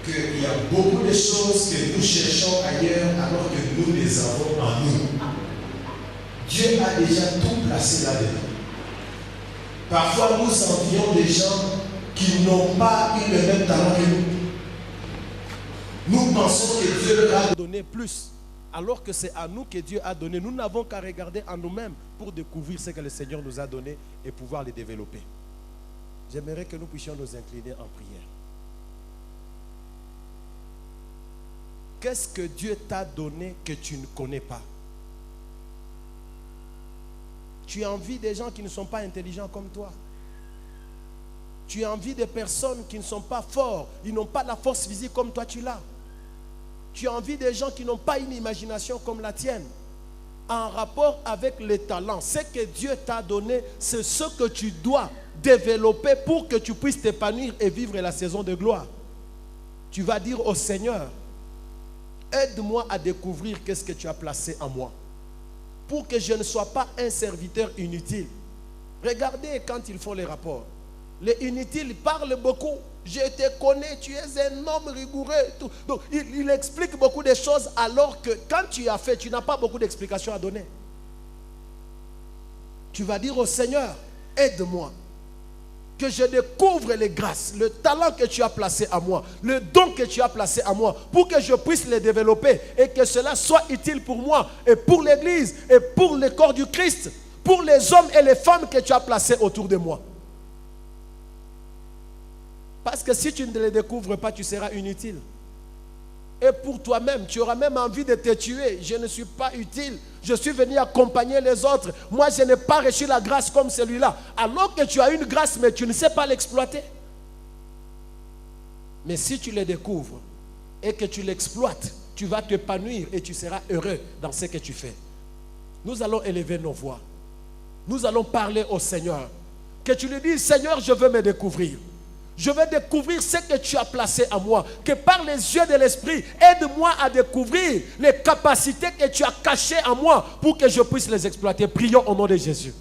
qu'il y a beaucoup de choses que nous cherchons ailleurs alors que nous les avons en nous. Dieu a déjà tout placé là-dedans. Parfois, nous envions des gens qui n'ont pas eu le même talent que nous. Nous pensons que Dieu leur a donné plus, alors que c'est à nous que Dieu a donné. Nous n'avons qu'à regarder en nous-mêmes pour découvrir ce que le Seigneur nous a donné et pouvoir les développer. J'aimerais que nous puissions nous incliner en prière. Qu'est-ce que Dieu t'a donné que tu ne connais pas? Tu as envie des gens qui ne sont pas intelligents comme toi. Tu as envie des personnes qui ne sont pas forts. Ils n'ont pas la force physique comme toi tu l'as. Tu as envie des gens qui n'ont pas une imagination comme la tienne. En rapport avec les talents, ce que Dieu t'a donné, c'est ce que tu dois développer pour que tu puisses t'épanouir et vivre la saison de gloire. Tu vas dire au Seigneur, aide-moi à découvrir qu'est-ce que tu as placé en moi, pour que je ne sois pas un serviteur inutile. Regardez quand ils font les rapports. Les inutiles parlent beaucoup. Je te connais, tu es un homme rigoureux. Tout. Donc, il explique beaucoup de choses alors que quand tu as fait, tu n'as pas beaucoup d'explications à donner. Tu vas dire au Seigneur, aide-moi. Que je découvre les grâces, le talent que tu as placé à moi, le don que tu as placé à moi, pour que je puisse les développer et que cela soit utile pour moi et pour l'Église et pour le corps du Christ, pour les hommes et les femmes que tu as placés autour de moi. Parce que si tu ne les découvres pas, tu seras inutile. Et pour toi-même, tu auras même envie de te tuer. Je ne suis pas utile. Je suis venu accompagner les autres. Moi, je n'ai pas reçu la grâce comme celui-là. Alors que tu as une grâce, mais tu ne sais pas l'exploiter. Mais si tu les découvres et que tu l'exploites, tu vas t'épanouir et tu seras heureux dans ce que tu fais. Nous allons élever nos voix. Nous allons parler au Seigneur. Que tu lui dises, Seigneur, je veux me découvrir. Je veux découvrir ce que tu as placé en moi. Que par les yeux de l'esprit, aide-moi à découvrir les capacités que tu as cachées en moi pour que je puisse les exploiter. Prions au nom de Jésus.